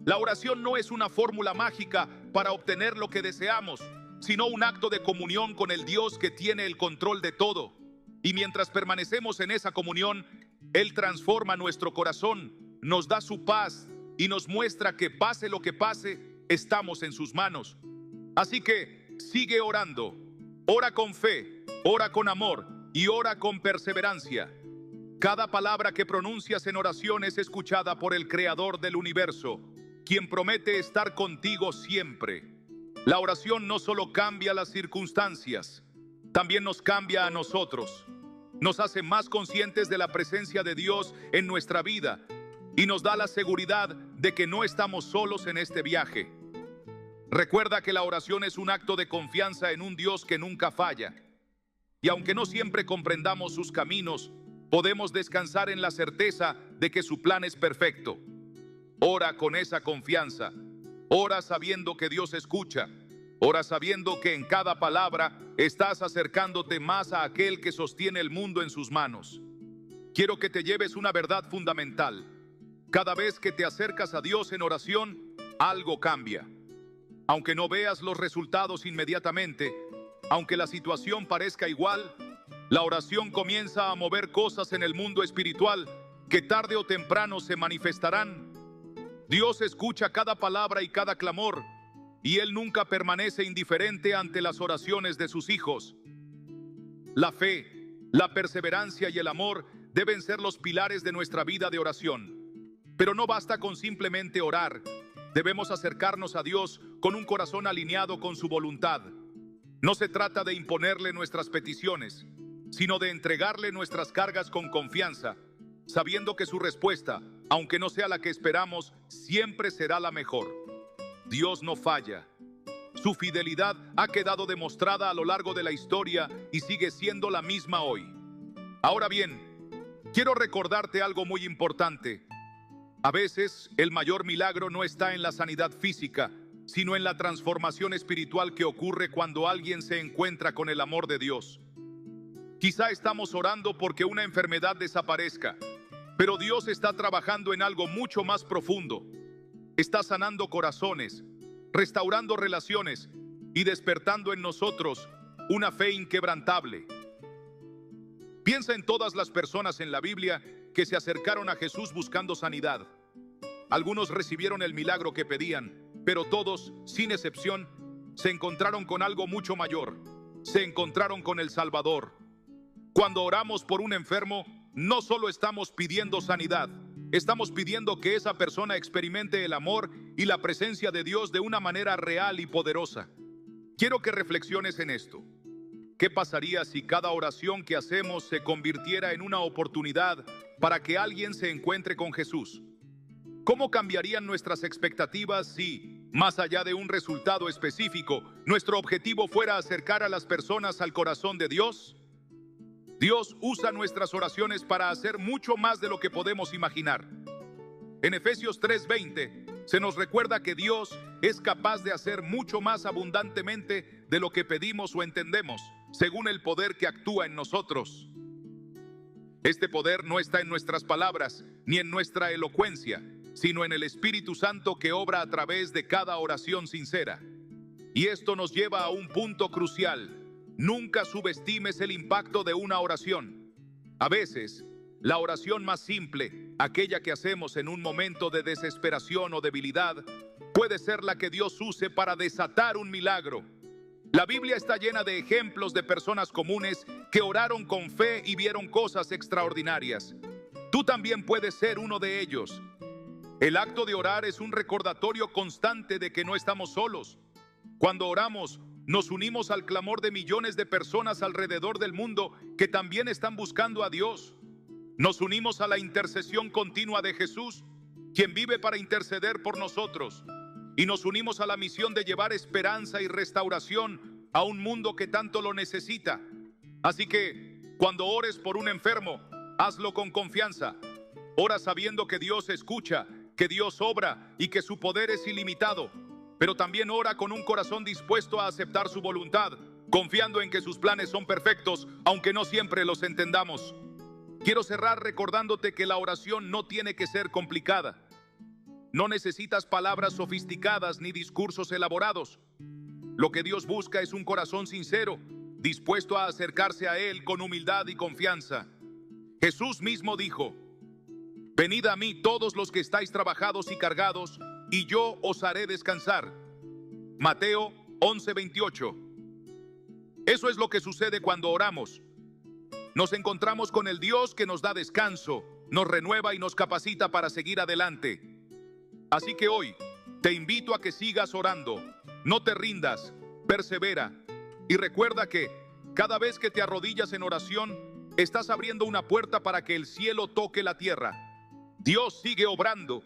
La oración no es una fórmula mágica para obtener lo que deseamos, sino un acto de comunión con el Dios que tiene el control de todo. Y mientras permanecemos en esa comunión, Él transforma nuestro corazón, nos da su paz y nos muestra que pase lo que pase, estamos en sus manos. Así que sigue orando, ora con fe, ora con amor y ora con perseverancia. Cada palabra que pronuncias en oración es escuchada por el Creador del universo, quien promete estar contigo siempre. La oración no solo cambia las circunstancias, también nos cambia a nosotros. Nos hace más conscientes de la presencia de Dios en nuestra vida y nos da la seguridad de que no estamos solos en este viaje. Recuerda que la oración es un acto de confianza en un Dios que nunca falla. Y aunque no siempre comprendamos sus caminos, podemos descansar en la certeza de que su plan es perfecto. Ora con esa confianza. Ora sabiendo que Dios escucha. Ora sabiendo que en cada palabra estás acercándote más a aquel que sostiene el mundo en sus manos. Quiero que te lleves una verdad fundamental. Cada vez que te acercas a Dios en oración, algo cambia. Aunque no veas los resultados inmediatamente, aunque la situación parezca igual, la oración comienza a mover cosas en el mundo espiritual que tarde o temprano se manifestarán. Dios escucha cada palabra y cada clamor, y Él nunca permanece indiferente ante las oraciones de sus hijos. La fe, la perseverancia y el amor deben ser los pilares de nuestra vida de oración. Pero no basta con simplemente orar. Debemos acercarnos a Dios con un corazón alineado con su voluntad. No se trata de imponerle nuestras peticiones, sino de entregarle nuestras cargas con confianza, sabiendo que su respuesta, aunque no sea la que esperamos, siempre será la mejor. Dios no falla. Su fidelidad ha quedado demostrada a lo largo de la historia y sigue siendo la misma hoy. Ahora bien, quiero recordarte algo muy importante. A veces, el mayor milagro no está en la sanidad física, sino en la transformación espiritual que ocurre cuando alguien se encuentra con el amor de Dios. Quizá estamos orando porque una enfermedad desaparezca, pero Dios está trabajando en algo mucho más profundo. Está sanando corazones, restaurando relaciones y despertando en nosotros una fe inquebrantable. Piensa en todas las personas en la Biblia que se acercaron a Jesús buscando sanidad. Algunos recibieron el milagro que pedían, pero todos, sin excepción, se encontraron con algo mucho mayor. Se encontraron con el Salvador. Cuando oramos por un enfermo, no solo estamos pidiendo sanidad, estamos pidiendo que esa persona experimente el amor y la presencia de Dios de una manera real y poderosa. Quiero que reflexiones en esto. ¿Qué pasaría si cada oración que hacemos se convirtiera en una oportunidad para que alguien se encuentre con Jesús? ¿Cómo cambiarían nuestras expectativas si, más allá de un resultado específico, nuestro objetivo fuera acercar a las personas al corazón de Dios? Dios usa nuestras oraciones para hacer mucho más de lo que podemos imaginar. En Efesios 3:20 se nos recuerda que Dios es capaz de hacer mucho más abundantemente de lo que pedimos o entendemos, según el poder que actúa en nosotros. Este poder no está en nuestras palabras ni en nuestra elocuencia, sino en el Espíritu Santo que obra a través de cada oración sincera. Y esto nos lleva a un punto crucial. Nunca subestimes el impacto de una oración. A veces, la oración más simple, aquella que hacemos en un momento de desesperación o debilidad, puede ser la que Dios use para desatar un milagro. La Biblia está llena de ejemplos de personas comunes que oraron con fe y vieron cosas extraordinarias. Tú también puedes ser uno de ellos. El acto de orar es un recordatorio constante de que no estamos solos. Cuando oramos, nos unimos al clamor de millones de personas alrededor del mundo que también están buscando a Dios. Nos unimos a la intercesión continua de Jesús, quien vive para interceder por nosotros. Y nos unimos a la misión de llevar esperanza y restauración a un mundo que tanto lo necesita. Así que, cuando ores por un enfermo, hazlo con confianza. Ora sabiendo que Dios escucha, que Dios obra y que su poder es ilimitado. Pero también ora con un corazón dispuesto a aceptar su voluntad, confiando en que sus planes son perfectos, aunque no siempre los entendamos. Quiero cerrar recordándote que la oración no tiene que ser complicada. No necesitas palabras sofisticadas ni discursos elaborados. Lo que Dios busca es un corazón sincero, dispuesto a acercarse a Él con humildad y confianza. Jesús mismo dijo: «Venid a mí todos los que estáis trabajados y cargados, y yo os haré descansar». Mateo 11:28. Eso es lo que sucede cuando oramos. Nos encontramos con el Dios que nos da descanso, nos renueva y nos capacita para seguir adelante. Así que hoy te invito a que sigas orando. No te rindas, persevera. Y recuerda que cada vez que te arrodillas en oración, estás abriendo una puerta para que el cielo toque la tierra. Dios sigue obrando,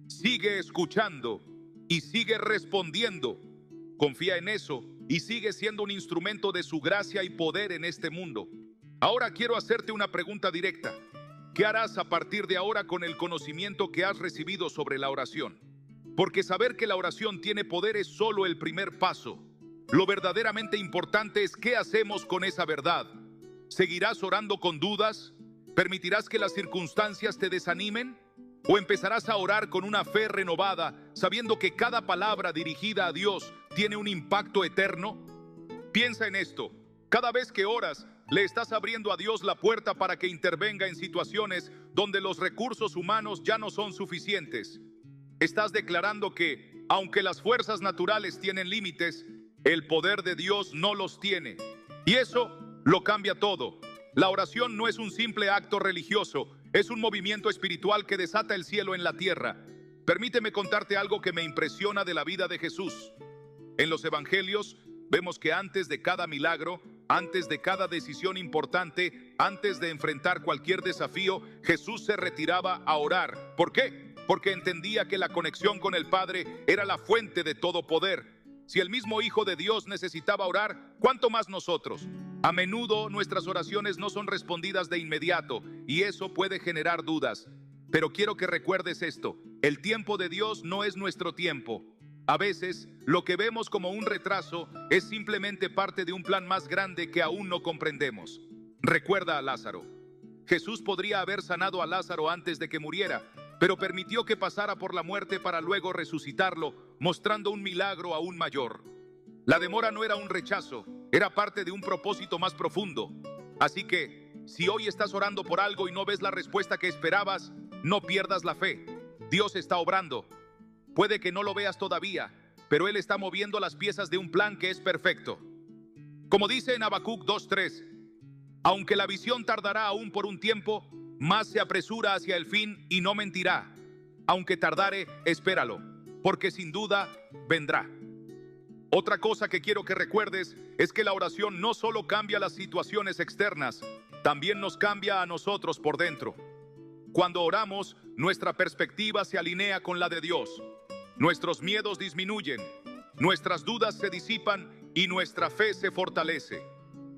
sigue escuchando y sigue respondiendo. Confía en eso y sigue siendo un instrumento de su gracia y poder en este mundo. Ahora quiero hacerte una pregunta directa. ¿Qué harás a partir de ahora con el conocimiento que has recibido sobre la oración? Porque saber que la oración tiene poder es solo el primer paso. Lo verdaderamente importante es qué hacemos con esa verdad. ¿Seguirás orando con dudas? ¿Permitirás que las circunstancias te desanimen? ¿O empezarás a orar con una fe renovada, sabiendo que cada palabra dirigida a Dios tiene un impacto eterno? Piensa en esto. Cada vez que oras, le estás abriendo a Dios la puerta para que intervenga en situaciones donde los recursos humanos ya no son suficientes. Estás declarando que, aunque las fuerzas naturales tienen límites, el poder de Dios no los tiene. Y eso lo cambia todo. La oración no es un simple acto religioso, es un movimiento espiritual que desata el cielo en la tierra. Permíteme contarte algo que me impresiona de la vida de Jesús. En los evangelios vemos que antes de cada milagro, antes de cada decisión importante, antes de enfrentar cualquier desafío, Jesús se retiraba a orar. ¿Por qué? Porque entendía que la conexión con el Padre era la fuente de todo poder. Si el mismo Hijo de Dios necesitaba orar, ¿cuánto más nosotros? A menudo nuestras oraciones no son respondidas de inmediato y eso puede generar dudas. Pero quiero que recuerdes esto: el tiempo de Dios no es nuestro tiempo. A veces, lo que vemos como un retraso es simplemente parte de un plan más grande que aún no comprendemos. Recuerda a Lázaro. Jesús podría haber sanado a Lázaro antes de que muriera, pero permitió que pasara por la muerte para luego resucitarlo, mostrando un milagro aún mayor. La demora no era un rechazo, era parte de un propósito más profundo. Así que, si hoy estás orando por algo y no ves la respuesta que esperabas, no pierdas la fe. Dios está obrando. Puede que no lo veas todavía, pero Él está moviendo las piezas de un plan que es perfecto. Como dice en Habacuc 2:3, aunque la visión tardará aún por un tiempo, más se apresura hacia el fin y no mentirá. Aunque tardare, espéralo, porque sin duda vendrá. Otra cosa que quiero que recuerdes es que la oración no solo cambia las situaciones externas, también nos cambia a nosotros por dentro. Cuando oramos, nuestra perspectiva se alinea con la de Dios. Nuestros miedos disminuyen, nuestras dudas se disipan y nuestra fe se fortalece.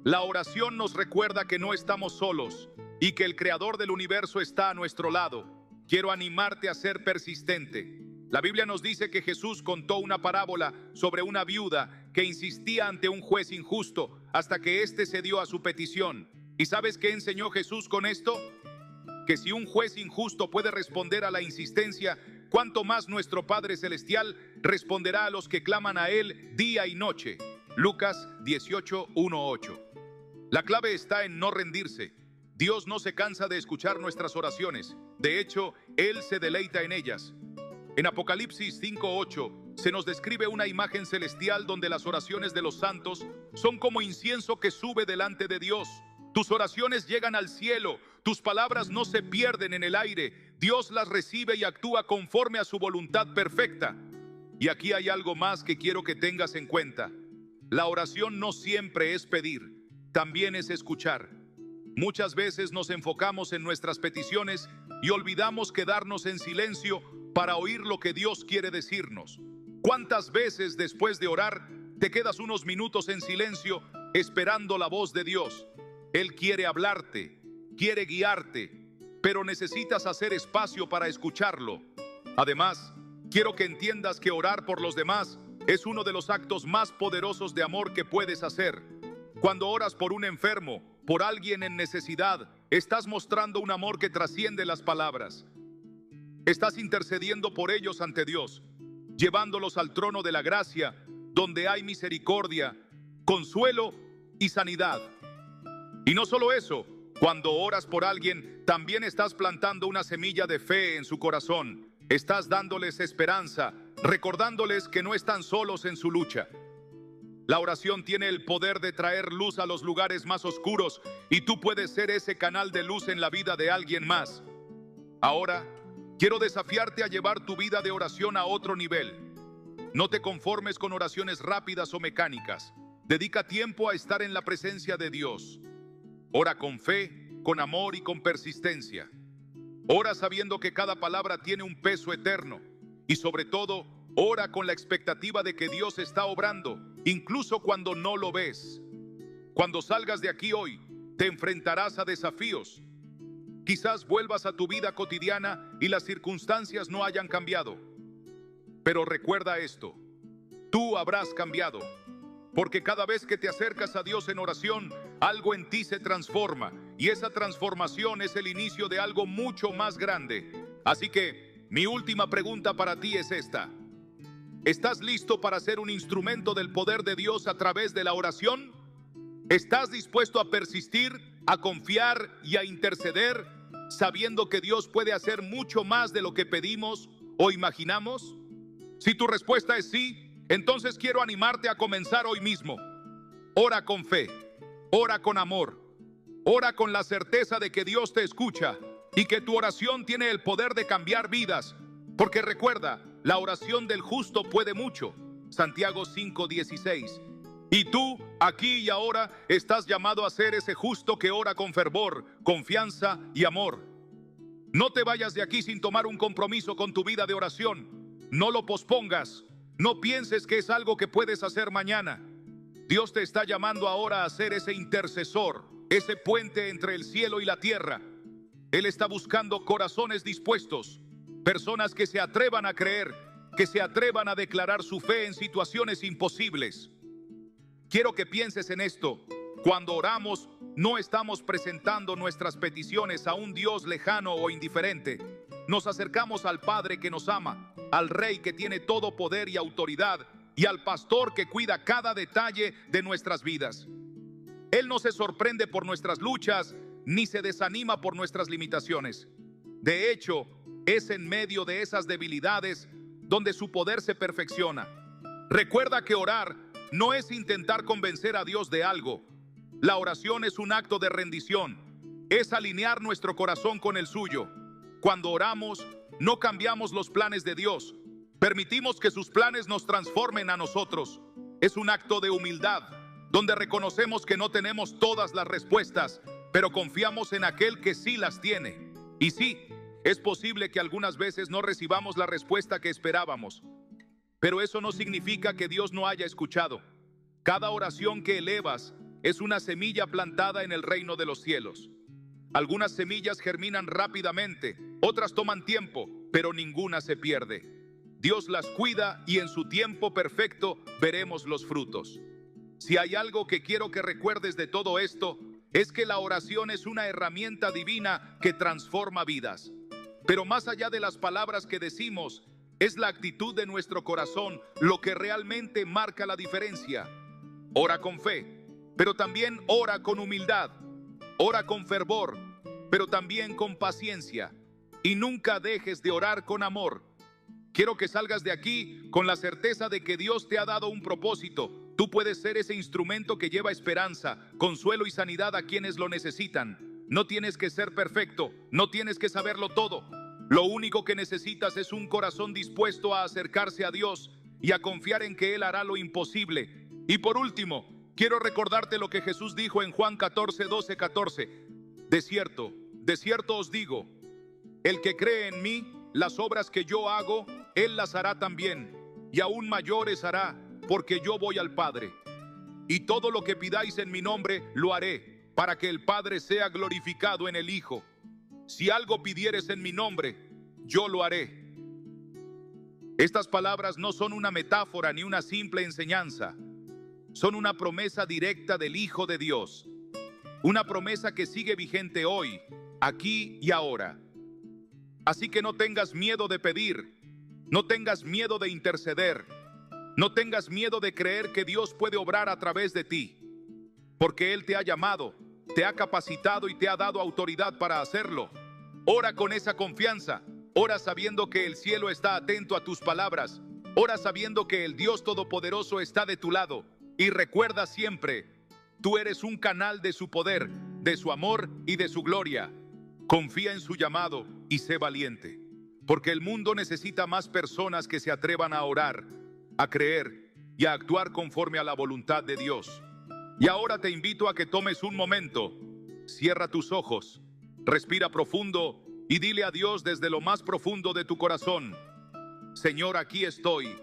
La oración nos recuerda que no estamos solos y que el Creador del universo está a nuestro lado. Quiero animarte a ser persistente. La Biblia nos dice que Jesús contó una parábola sobre una viuda que insistía ante un juez injusto hasta que éste cedió a su petición. ¿Y sabes qué enseñó Jesús con esto? Que si un juez injusto puede responder a la insistencia, cuánto más nuestro Padre Celestial responderá a los que claman a Él día y noche. Lucas 18:1-8. La clave está en no rendirse. Dios no se cansa de escuchar nuestras oraciones. De hecho, Él se deleita en ellas. En Apocalipsis 5:8 se nos describe una imagen celestial donde las oraciones de los santos son como incienso que sube delante de Dios. Tus oraciones llegan al cielo, tus palabras no se pierden en el aire. Dios las recibe y actúa conforme a su voluntad perfecta. Y aquí hay algo más que quiero que tengas en cuenta. La oración no siempre es pedir, también es escuchar. Muchas veces nos enfocamos en nuestras peticiones y olvidamos quedarnos en silencio para oír lo que Dios quiere decirnos. ¿Cuántas veces después de orar te quedas unos minutos en silencio esperando la voz de Dios? Él quiere hablarte, quiere guiarte, pero necesitas hacer espacio para escucharlo. Además, quiero que entiendas que orar por los demás es uno de los actos más poderosos de amor que puedes hacer. Cuando oras por un enfermo, por alguien en necesidad, estás mostrando un amor que trasciende las palabras. Estás intercediendo por ellos ante Dios, llevándolos al trono de la gracia, donde hay misericordia, consuelo y sanidad. Y no solo eso, cuando oras por alguien, también estás plantando una semilla de fe en su corazón. Estás dándoles esperanza, recordándoles que no están solos en su lucha. La oración tiene el poder de traer luz a los lugares más oscuros y tú puedes ser ese canal de luz en la vida de alguien más. Ahora, quiero desafiarte a llevar tu vida de oración a otro nivel. No te conformes con oraciones rápidas o mecánicas. Dedica tiempo a estar en la presencia de Dios. Ora con fe, con amor y con persistencia. Ora sabiendo que cada palabra tiene un peso eterno. Y sobre todo, ora con la expectativa de que Dios está obrando, incluso cuando no lo ves. Cuando salgas de aquí hoy, te enfrentarás a desafíos. Quizás vuelvas a tu vida cotidiana y las circunstancias no hayan cambiado. Pero recuerda esto, tú habrás cambiado, porque cada vez que te acercas a Dios en oración, algo en ti se transforma, y esa transformación es el inicio de algo mucho más grande. Así que, mi última pregunta para ti es esta: ¿estás listo para ser un instrumento del poder de Dios a través de la oración? ¿Estás dispuesto a persistir, a confiar y a interceder, sabiendo que Dios puede hacer mucho más de lo que pedimos o imaginamos? Si tu respuesta es sí, entonces quiero animarte a comenzar hoy mismo. Ora con fe, ora con amor, ora con la certeza de que Dios te escucha y que tu oración tiene el poder de cambiar vidas. Porque recuerda, la oración del justo puede mucho. Santiago 5:16. Y tú, aquí y ahora, estás llamado a ser ese justo que ora con fervor, confianza y amor. No te vayas de aquí sin tomar un compromiso con tu vida de oración. No lo pospongas. No pienses que es algo que puedes hacer mañana. Dios te está llamando ahora a ser ese intercesor, ese puente entre el cielo y la tierra. Él está buscando corazones dispuestos, personas que se atrevan a creer, que se atrevan a declarar su fe en situaciones imposibles. Quiero que pienses en esto. Cuando oramos, no estamos presentando nuestras peticiones a un Dios lejano o indiferente. Nos acercamos al Padre que nos ama, al Rey que tiene todo poder y autoridad, y al Pastor que cuida cada detalle de nuestras vidas. Él no se sorprende por nuestras luchas, ni se desanima por nuestras limitaciones. De hecho, es en medio de esas debilidades donde su poder se perfecciona. Recuerda que orar no es intentar convencer a Dios de algo. La oración es un acto de rendición. Es alinear nuestro corazón con el suyo. Cuando oramos, no cambiamos los planes de Dios. Permitimos que sus planes nos transformen a nosotros. Es un acto de humildad, donde reconocemos que no tenemos todas las respuestas, pero confiamos en aquel que sí las tiene. Y sí, es posible que algunas veces no recibamos la respuesta que esperábamos. Pero eso no significa que Dios no haya escuchado. Cada oración que elevas es una semilla plantada en el reino de los cielos. Algunas semillas germinan rápidamente, otras toman tiempo, pero ninguna se pierde. Dios las cuida y en su tiempo perfecto veremos los frutos. Si hay algo que quiero que recuerdes de todo esto, es que la oración es una herramienta divina que transforma vidas. Pero más allá de las palabras que decimos, es la actitud de nuestro corazón lo que realmente marca la diferencia. Ora con fe, pero también ora con humildad. Ora con fervor, pero también con paciencia. Y nunca dejes de orar con amor. Quiero que salgas de aquí con la certeza de que Dios te ha dado un propósito. Tú puedes ser ese instrumento que lleva esperanza, consuelo y sanidad a quienes lo necesitan. No tienes que ser perfecto, no tienes que saberlo todo. Lo único que necesitas es un corazón dispuesto a acercarse a Dios y a confiar en que Él hará lo imposible. Y por último, quiero recordarte lo que Jesús dijo en Juan 14:12-14. De cierto os digo, el que cree en mí, las obras que yo hago, Él las hará también, y aún mayores hará, porque yo voy al Padre. Y todo lo que pidáis en mi nombre, lo haré, para que el Padre sea glorificado en el Hijo. Si algo pidieres en mi nombre, yo lo haré. Estas palabras no son una metáfora ni una simple enseñanza. Son una promesa directa del Hijo de Dios. Una promesa que sigue vigente hoy, aquí y ahora. Así que no tengas miedo de pedir, no tengas miedo de interceder, no tengas miedo de creer que Dios puede obrar a través de ti, porque Él te ha llamado, te ha capacitado y te ha dado autoridad para hacerlo. Ora con esa confianza, ora sabiendo que el cielo está atento a tus palabras, ora sabiendo que el Dios Todopoderoso está de tu lado, y recuerda siempre, tú eres un canal de su poder, de su amor y de su gloria. Confía en su llamado y sé valiente, porque el mundo necesita más personas que se atrevan a orar, a creer y a actuar conforme a la voluntad de Dios. Y ahora te invito a que tomes un momento, cierra tus ojos, respira profundo y dile a Dios desde lo más profundo de tu corazón: Señor, aquí estoy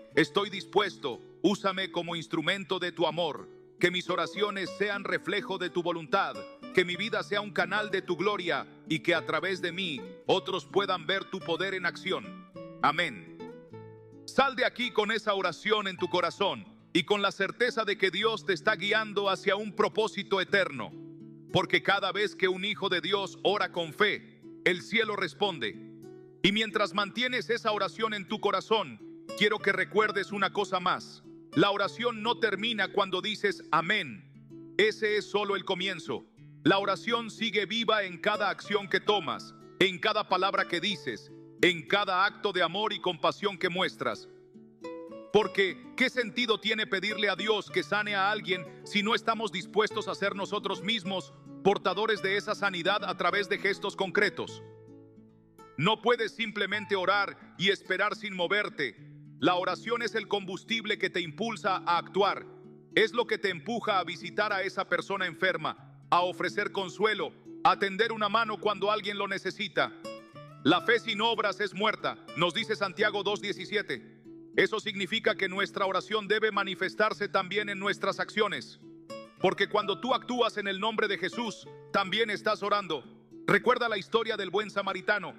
dispuesto, úsame como instrumento de tu amor, que mis oraciones sean reflejo de tu voluntad, que mi vida sea un canal de tu gloria y que a través de mí otros puedan ver tu poder en acción. Amén. Sal de aquí con esa oración en tu corazón y con la certeza de que Dios te está guiando hacia un propósito eterno, porque cada vez que un hijo de Dios ora con fe, el cielo responde. Y mientras mantienes esa oración en tu corazón, quiero que recuerdes una cosa más. La oración no termina cuando dices amén. Ese es solo el comienzo. La oración sigue viva en cada acción que tomas, en cada palabra que dices, en cada acto de amor y compasión que muestras. Porque, ¿qué sentido tiene pedirle a Dios que sane a alguien si no estamos dispuestos a ser nosotros mismos portadores de esa sanidad a través de gestos concretos? No puedes simplemente orar y esperar sin moverte. La oración es el combustible que te impulsa a actuar. Es lo que te empuja a visitar a esa persona enferma, a ofrecer consuelo, a tender una mano cuando alguien lo necesita. La fe sin obras es muerta, nos dice Santiago 2:17. Eso significa que nuestra oración debe manifestarse también en nuestras acciones. Porque cuando tú actúas en el nombre de Jesús, también estás orando. Recuerda la historia del buen samaritano.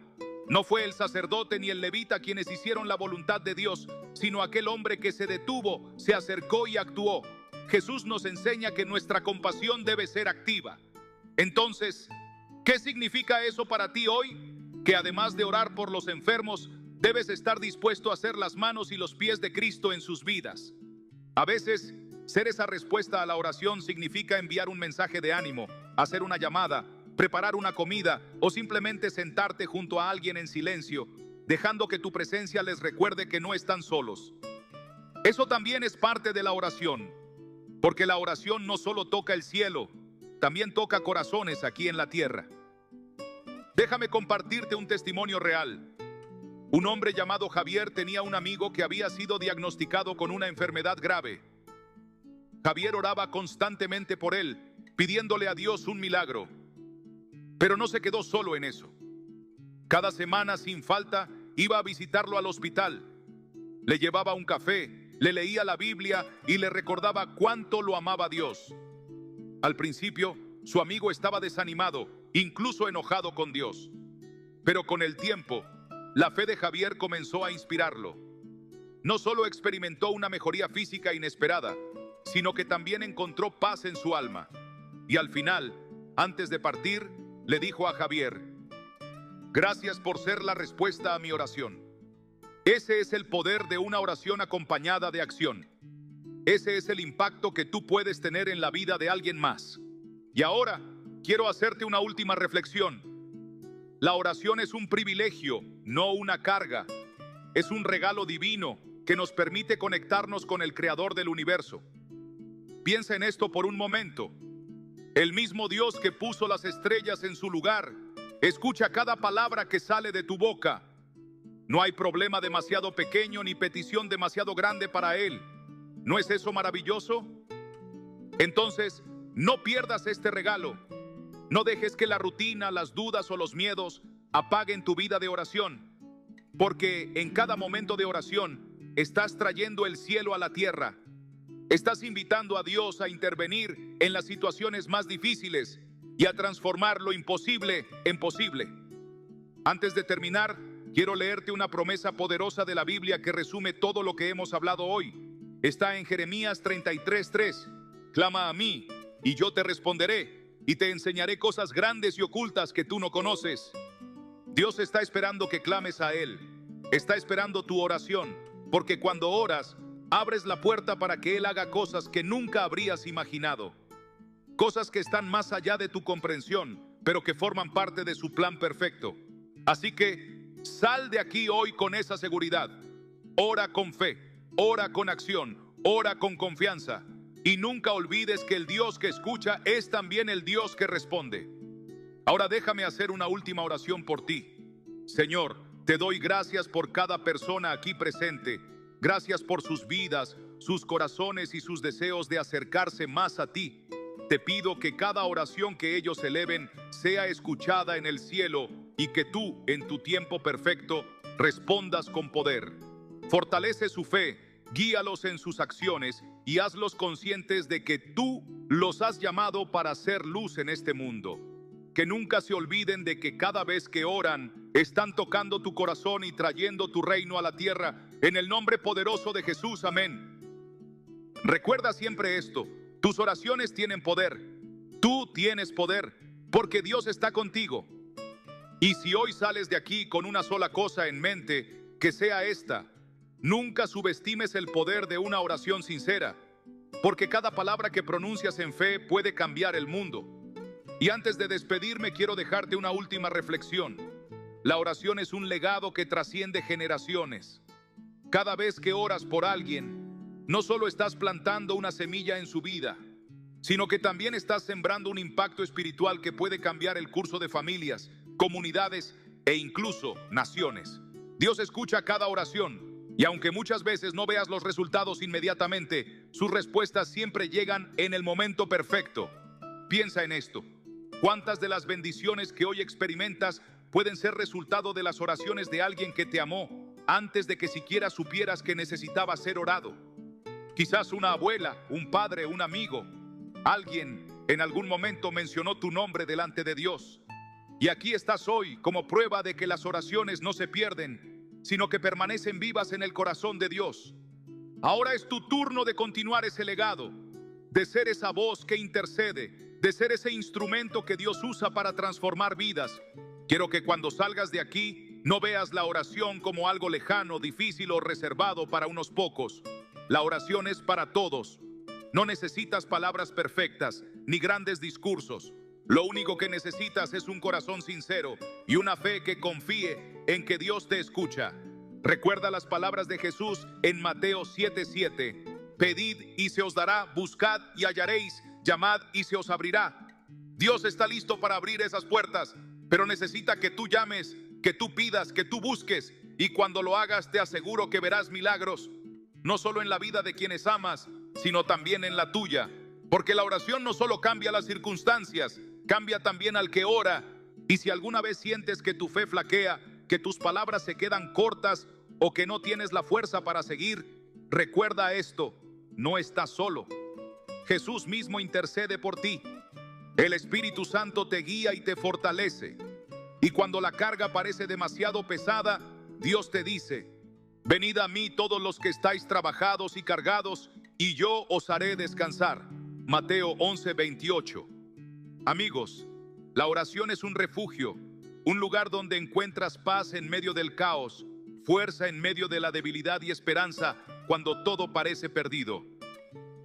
No fue el sacerdote ni el levita quienes hicieron la voluntad de Dios, sino aquel hombre que se detuvo, se acercó y actuó. Jesús nos enseña que nuestra compasión debe ser activa. Entonces, ¿qué significa eso para ti hoy? Que además de orar por los enfermos, debes estar dispuesto a ser las manos y los pies de Cristo en sus vidas. A veces, ser esa respuesta a la oración significa enviar un mensaje de ánimo, hacer una llamada, preparar una comida o simplemente sentarte junto a alguien en silencio, dejando que tu presencia les recuerde que no están solos. Eso también es parte de la oración, porque la oración no solo toca el cielo, también toca corazones aquí en la tierra. Déjame compartirte un testimonio real. Un hombre llamado Javier tenía un amigo que había sido diagnosticado con una enfermedad grave. Javier oraba constantemente por él, pidiéndole a Dios un milagro. Pero no se quedó solo en eso. Cada semana, sin falta, iba a visitarlo al hospital. Le llevaba un café, le leía la Biblia y le recordaba cuánto lo amaba Dios. Al principio, su amigo estaba desanimado, incluso enojado con Dios. Pero con el tiempo, la fe de Javier comenzó a inspirarlo. No solo experimentó una mejoría física inesperada, sino que también encontró paz en su alma. Y al final, antes de partir, le dijo a Javier: gracias por ser la respuesta a mi oración. Ese es el poder de una oración acompañada de acción. Ese es el impacto que tú puedes tener en la vida de alguien más. Y ahora, quiero hacerte una última reflexión. La oración es un privilegio, no una carga. Es un regalo divino que nos permite conectarnos con el Creador del universo. Piensa en esto por un momento. El mismo Dios que puso las estrellas en su lugar, escucha cada palabra que sale de tu boca. No hay problema demasiado pequeño ni petición demasiado grande para Él. ¿No es eso maravilloso? Entonces, no pierdas este regalo. No dejes que la rutina, las dudas o los miedos apaguen tu vida de oración, porque en cada momento de oración estás trayendo el cielo a la tierra. Estás invitando a Dios a intervenir en las situaciones más difíciles y a transformar lo imposible en posible. Antes de terminar, quiero leerte una promesa poderosa de la Biblia que resume todo lo que hemos hablado hoy. Está en Jeremías 33:3. Clama a mí y yo te responderé y te enseñaré cosas grandes y ocultas que tú no conoces. Dios está esperando que clames a Él. Está esperando tu oración, porque cuando oras, abres la puerta para que Él haga cosas que nunca habrías imaginado. Cosas que están más allá de tu comprensión, pero que forman parte de su plan perfecto. Así que sal de aquí hoy con esa seguridad. Ora con fe, ora con acción, ora con confianza. Y nunca olvides que el Dios que escucha es también el Dios que responde. Ahora déjame hacer una última oración por ti. Señor, te doy gracias por cada persona aquí presente. Gracias por sus vidas, sus corazones y sus deseos de acercarse más a ti. Te pido que cada oración que ellos eleven sea escuchada en el cielo y que tú, en tu tiempo perfecto, respondas con poder. Fortalece su fe, guíalos en sus acciones y hazlos conscientes de que tú los has llamado para hacer luz en este mundo. Que nunca se olviden de que cada vez que oran, están tocando tu corazón y trayendo tu reino a la tierra, en el nombre poderoso de Jesús. Amén. Recuerda siempre esto: tus oraciones tienen poder. Tú tienes poder, porque Dios está contigo. Y si hoy sales de aquí con una sola cosa en mente, que sea esta: nunca subestimes el poder de una oración sincera, porque cada palabra que pronuncias en fe puede cambiar el mundo. Y antes de despedirme, quiero dejarte una última reflexión. La oración es un legado que trasciende generaciones. Cada vez que oras por alguien, no solo estás plantando una semilla en su vida, sino que también estás sembrando un impacto espiritual que puede cambiar el curso de familias, comunidades e incluso naciones. Dios escucha cada oración, y aunque muchas veces no veas los resultados inmediatamente, sus respuestas siempre llegan en el momento perfecto. Piensa en esto: ¿cuántas de las bendiciones que hoy experimentas pueden ser resultado de las oraciones de alguien que te amó antes de que siquiera supieras que necesitaba ser orado? Quizás una abuela, un padre, un amigo. Alguien en algún momento mencionó tu nombre delante de Dios. Y aquí estás hoy como prueba de que las oraciones no se pierden, sino que permanecen vivas en el corazón de Dios. Ahora es tu turno de continuar ese legado, de ser esa voz que intercede, de ser ese instrumento que Dios usa para transformar vidas. Quiero que cuando salgas de aquí no veas la oración como algo lejano, difícil o reservado para unos pocos. La oración es para todos. No necesitas palabras perfectas ni grandes discursos. Lo único que necesitas es un corazón sincero y una fe que confíe en que Dios te escucha. Recuerda las palabras de Jesús en Mateo 7:7. Pedid y se os dará, buscad y hallaréis, llamad y se os abrirá. Dios está listo para abrir esas puertas, pero necesita que tú llames, que tú pidas, que tú busques, y cuando lo hagas te aseguro que verás milagros, no solo en la vida de quienes amas, sino también en la tuya, porque la oración no solo cambia las circunstancias, cambia también al que ora. Y si alguna vez sientes que tu fe flaquea, que tus palabras se quedan cortas o que no tienes la fuerza para seguir, recuerda esto: no estás solo. Jesús mismo intercede por ti. El Espíritu Santo te guía y te fortalece. Y cuando la carga parece demasiado pesada, Dios te dice: venid a mí todos los que estáis trabajados y cargados, y yo os haré descansar. Mateo 11:28. Amigos, la oración es un refugio, un lugar donde encuentras paz en medio del caos, fuerza en medio de la debilidad y esperanza cuando todo parece perdido.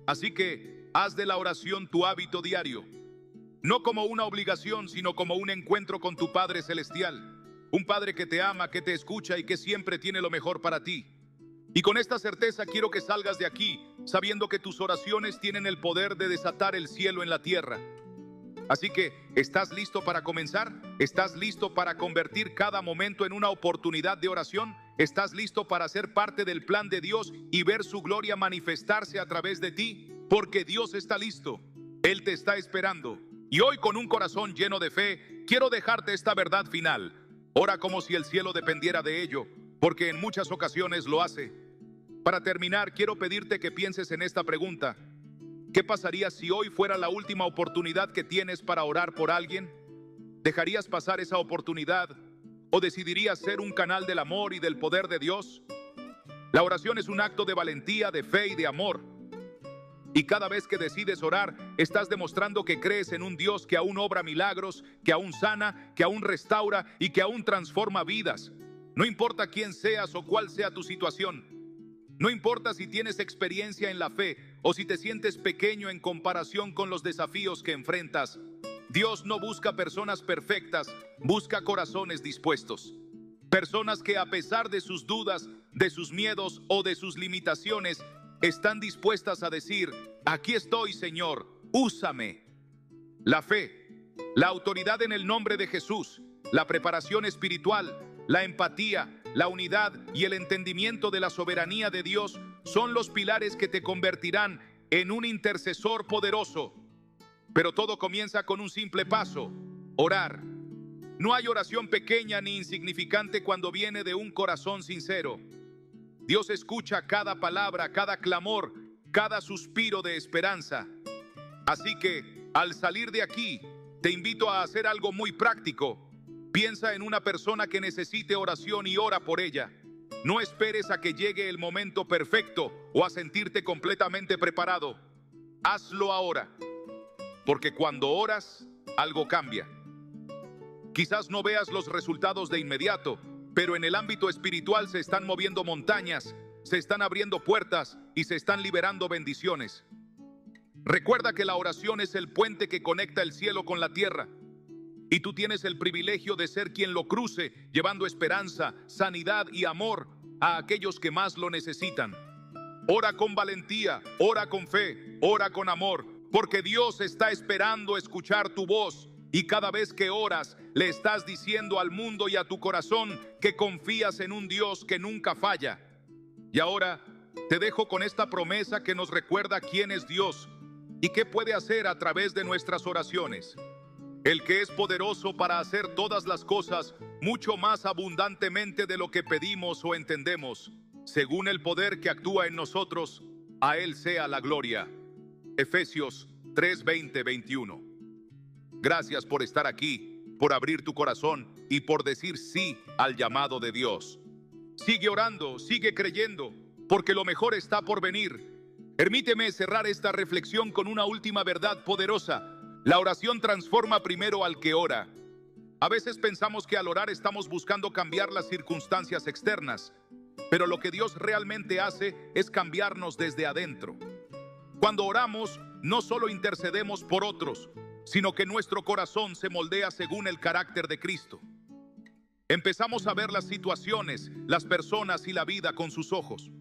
Así que haz de la oración tu hábito diario, no como una obligación, sino como un encuentro con tu Padre Celestial, un Padre que te ama, que te escucha y que siempre tiene lo mejor para ti. Y con esta certeza quiero que salgas de aquí sabiendo que tus oraciones tienen el poder de desatar el cielo en la tierra. Así que, ¿estás listo para comenzar? ¿Estás listo para convertir cada momento en una oportunidad de oración? ¿Estás listo para ser parte del plan de Dios y ver su gloria manifestarse a través de ti? Porque Dios está listo. Él te está esperando. Y hoy, con un corazón lleno de fe, quiero dejarte esta verdad final. Ora como si el cielo dependiera de ello, porque en muchas ocasiones lo hace. Para terminar, quiero pedirte que pienses en esta pregunta: ¿qué pasaría si hoy fuera la última oportunidad que tienes para orar por alguien? ¿Dejarías pasar esa oportunidad o decidirías ser un canal del amor y del poder de Dios? La oración es un acto de valentía, de fe y de amor. Y cada vez que decides orar, estás demostrando que crees en un Dios que aún obra milagros, que aún sana, que aún restaura y que aún transforma vidas. No importa quién seas o cuál sea tu situación. No importa si tienes experiencia en la fe o si te sientes pequeño en comparación con los desafíos que enfrentas. Dios no busca personas perfectas, busca corazones dispuestos. Personas que, a pesar de sus dudas, de sus miedos o de sus limitaciones, están dispuestas a decir: aquí estoy, Señor, úsame. La fe, la autoridad en el nombre de Jesús, la preparación espiritual, la empatía, la unidad y el entendimiento de la soberanía de Dios son los pilares que te convertirán en un intercesor poderoso. Pero todo comienza con un simple paso: orar. No hay oración pequeña ni insignificante cuando viene de un corazón sincero. Dios escucha cada palabra, cada clamor, cada suspiro de esperanza. Así que, al salir de aquí, te invito a hacer algo muy práctico. Piensa en una persona que necesite oración y ora por ella. No esperes a que llegue el momento perfecto o a sentirte completamente preparado. Hazlo ahora, porque cuando oras, algo cambia. Quizás no veas los resultados de inmediato, pero en el ámbito espiritual se están moviendo montañas, se están abriendo puertas y se están liberando bendiciones. Recuerda que la oración es el puente que conecta el cielo con la tierra. Y tú tienes el privilegio de ser quien lo cruce, llevando esperanza, sanidad y amor a aquellos que más lo necesitan. Ora con valentía, ora con fe, ora con amor, porque Dios está esperando escuchar tu voz. Y cada vez que oras, le estás diciendo al mundo y a tu corazón que confías en un Dios que nunca falla. Y ahora te dejo con esta promesa que nos recuerda quién es Dios y qué puede hacer a través de nuestras oraciones. El que es poderoso para hacer todas las cosas mucho más abundantemente de lo que pedimos o entendemos, según el poder que actúa en nosotros, a Él sea la gloria. Efesios 3:20-21. Gracias por estar aquí, por abrir tu corazón y por decir sí al llamado de Dios. Sigue orando, sigue creyendo, porque lo mejor está por venir. Permíteme cerrar esta reflexión con una última verdad poderosa. La oración transforma primero al que ora. A veces pensamos que al orar estamos buscando cambiar las circunstancias externas, pero lo que Dios realmente hace es cambiarnos desde adentro. Cuando oramos, no solo intercedemos por otros, sino que nuestro corazón se moldea según el carácter de Cristo. Empezamos a ver las situaciones, las personas y la vida con sus ojos.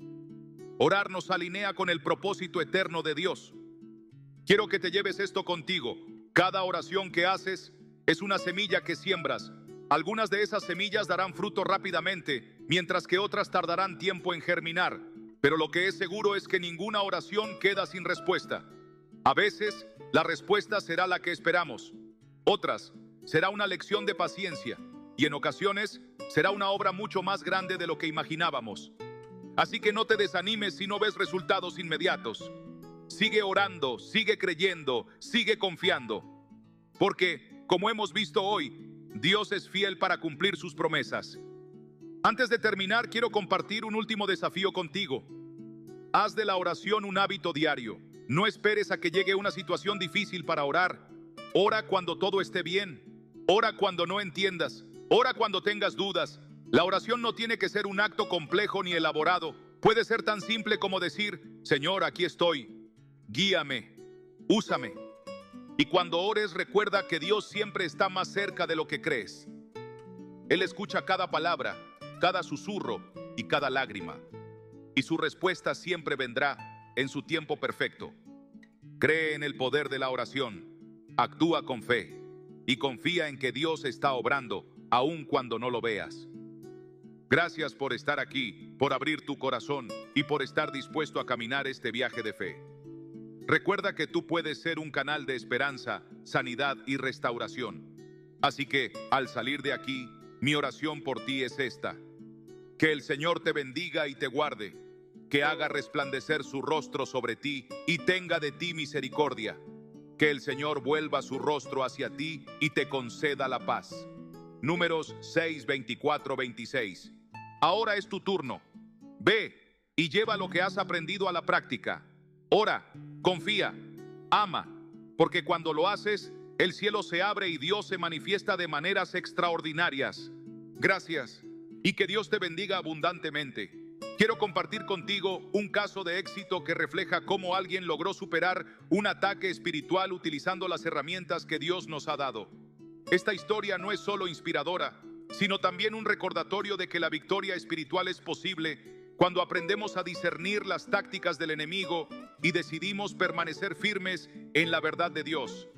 Orar nos alinea con el propósito eterno de Dios. Quiero que te lleves esto contigo. Cada oración que haces es una semilla que siembras. Algunas de esas semillas darán fruto rápidamente, mientras que otras tardarán tiempo en germinar. Pero lo que es seguro es que ninguna oración queda sin respuesta. A veces, la respuesta será la que esperamos. Otras, será una lección de paciencia. Y en ocasiones, será una obra mucho más grande de lo que imaginábamos. Así que no te desanimes si no ves resultados inmediatos. Sigue orando, sigue creyendo, sigue confiando. Porque, como hemos visto hoy, Dios es fiel para cumplir sus promesas. Antes de terminar, quiero compartir un último desafío contigo. Haz de la oración un hábito diario. No esperes a que llegue una situación difícil para orar. Ora cuando todo esté bien. Ora cuando no entiendas. Ora cuando tengas dudas. La oración no tiene que ser un acto complejo ni elaborado. Puede ser tan simple como decir: Señor, aquí estoy. Guíame. Úsame. Y cuando ores, recuerda que Dios siempre está más cerca de lo que crees. Él escucha cada palabra, cada susurro y cada lágrima. Y su respuesta siempre vendrá en su tiempo perfecto. Cree en el poder de la oración. Actúa con fe y confía en que Dios está obrando, aun cuando no lo veas. Gracias por estar aquí, por abrir tu corazón y por estar dispuesto a caminar este viaje de fe. Recuerda que tú puedes ser un canal de esperanza, sanidad y restauración. Así que, al salir de aquí, mi oración por ti es esta: que el Señor te bendiga y te guarde, que haga resplandecer su rostro sobre ti y tenga de ti misericordia, que el Señor vuelva su rostro hacia ti y te conceda la paz. Números 6, 24, 26. Ahora es tu turno. Ve y lleva lo que has aprendido a la práctica. Ora, confía, ama, porque cuando lo haces, el cielo se abre y Dios se manifiesta de maneras extraordinarias. Gracias, y que Dios te bendiga abundantemente. Quiero compartir contigo un caso de éxito que refleja cómo alguien logró superar un ataque espiritual utilizando las herramientas que Dios nos ha dado. Esta historia no es solo inspiradora, sino también un recordatorio de que la victoria espiritual es posible cuando aprendemos a discernir las tácticas del enemigo y decidimos permanecer firmes en la verdad de Dios.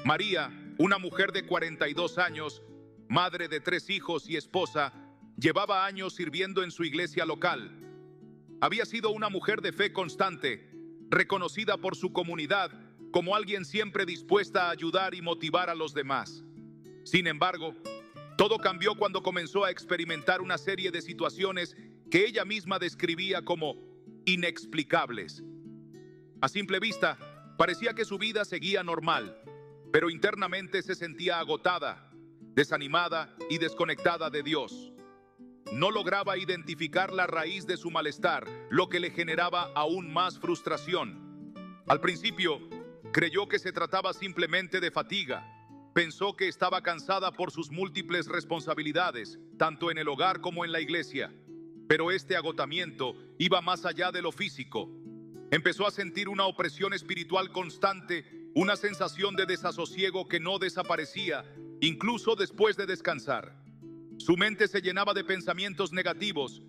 María, una mujer de 42 años, madre de 3 hijos y esposa, llevaba años sirviendo en su iglesia local. Había sido una mujer de fe constante, reconocida por su comunidad como alguien siempre dispuesta a ayudar y motivar a los demás. Sin embargo, todo cambió cuando comenzó a experimentar una serie de situaciones que ella misma describía como inexplicables. A simple vista, parecía que su vida seguía normal, pero internamente se sentía agotada, desanimada y desconectada de Dios. No lograba identificar la raíz de su malestar, lo que le generaba aún más frustración. Al principio, creyó que se trataba simplemente de fatiga. Pensó que estaba cansada por sus múltiples responsabilidades, tanto en el hogar como en la iglesia. Pero este agotamiento iba más allá de lo físico. Empezó a sentir una opresión espiritual constante, una sensación de desasosiego que no desaparecía, incluso después de descansar. Su mente se llenaba de pensamientos negativos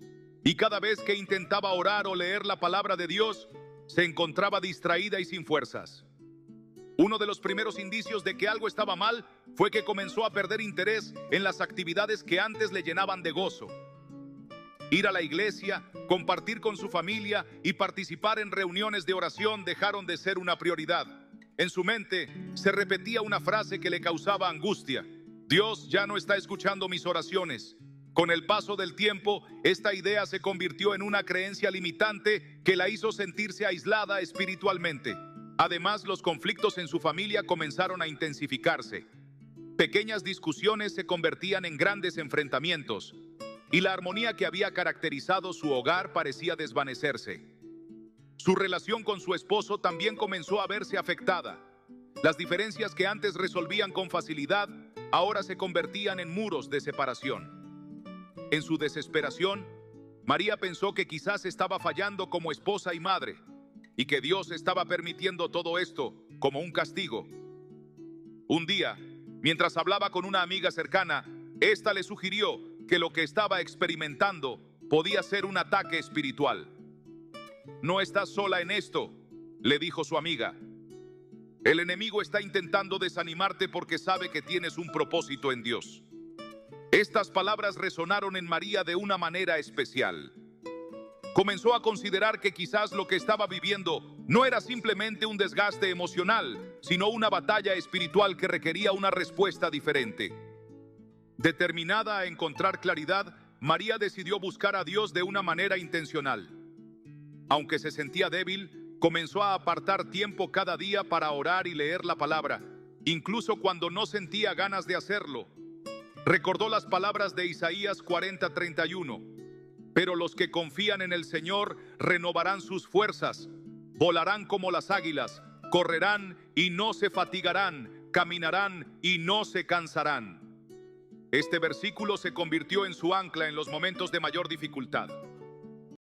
y cada vez que intentaba orar o leer la palabra de Dios, se encontraba distraída y sin fuerzas. Uno de los primeros indicios de que algo estaba mal fue que comenzó a perder interés en las actividades que antes le llenaban de gozo. Ir a la iglesia, compartir con su familia y participar en reuniones de oración dejaron de ser una prioridad. En su mente se repetía una frase que le causaba angustia: Dios ya no está escuchando mis oraciones. Con el paso del tiempo, esta idea se convirtió en una creencia limitante que la hizo sentirse aislada espiritualmente. Además, los conflictos en su familia comenzaron a intensificarse. Pequeñas discusiones se convertían en grandes enfrentamientos, y la armonía que había caracterizado su hogar parecía desvanecerse. Su relación con su esposo también comenzó a verse afectada. Las diferencias que antes resolvían con facilidad, ahora se convertían en muros de separación. En su desesperación, María pensó que quizás estaba fallando como esposa y madre, y que Dios estaba permitiendo todo esto como un castigo. Un día, mientras hablaba con una amiga cercana, ésta le sugirió que lo que estaba experimentando podía ser un ataque espiritual. No estás sola en esto, le dijo su amiga. El enemigo está intentando desanimarte porque sabe que tienes un propósito en Dios. Estas palabras resonaron en María de una manera especial. Comenzó a considerar que quizás lo que estaba viviendo no era simplemente un desgaste emocional, sino una batalla espiritual que requería una respuesta diferente. Determinada a encontrar claridad, María decidió buscar a Dios de una manera intencional. Aunque se sentía débil, comenzó a apartar tiempo cada día para orar y leer la palabra, incluso cuando no sentía ganas de hacerlo. Recordó las palabras de Isaías 40:31. Pero los que confían en el Señor renovarán sus fuerzas, volarán como las águilas, correrán y no se fatigarán, caminarán y no se cansarán. Este versículo se convirtió en su ancla en los momentos de mayor dificultad.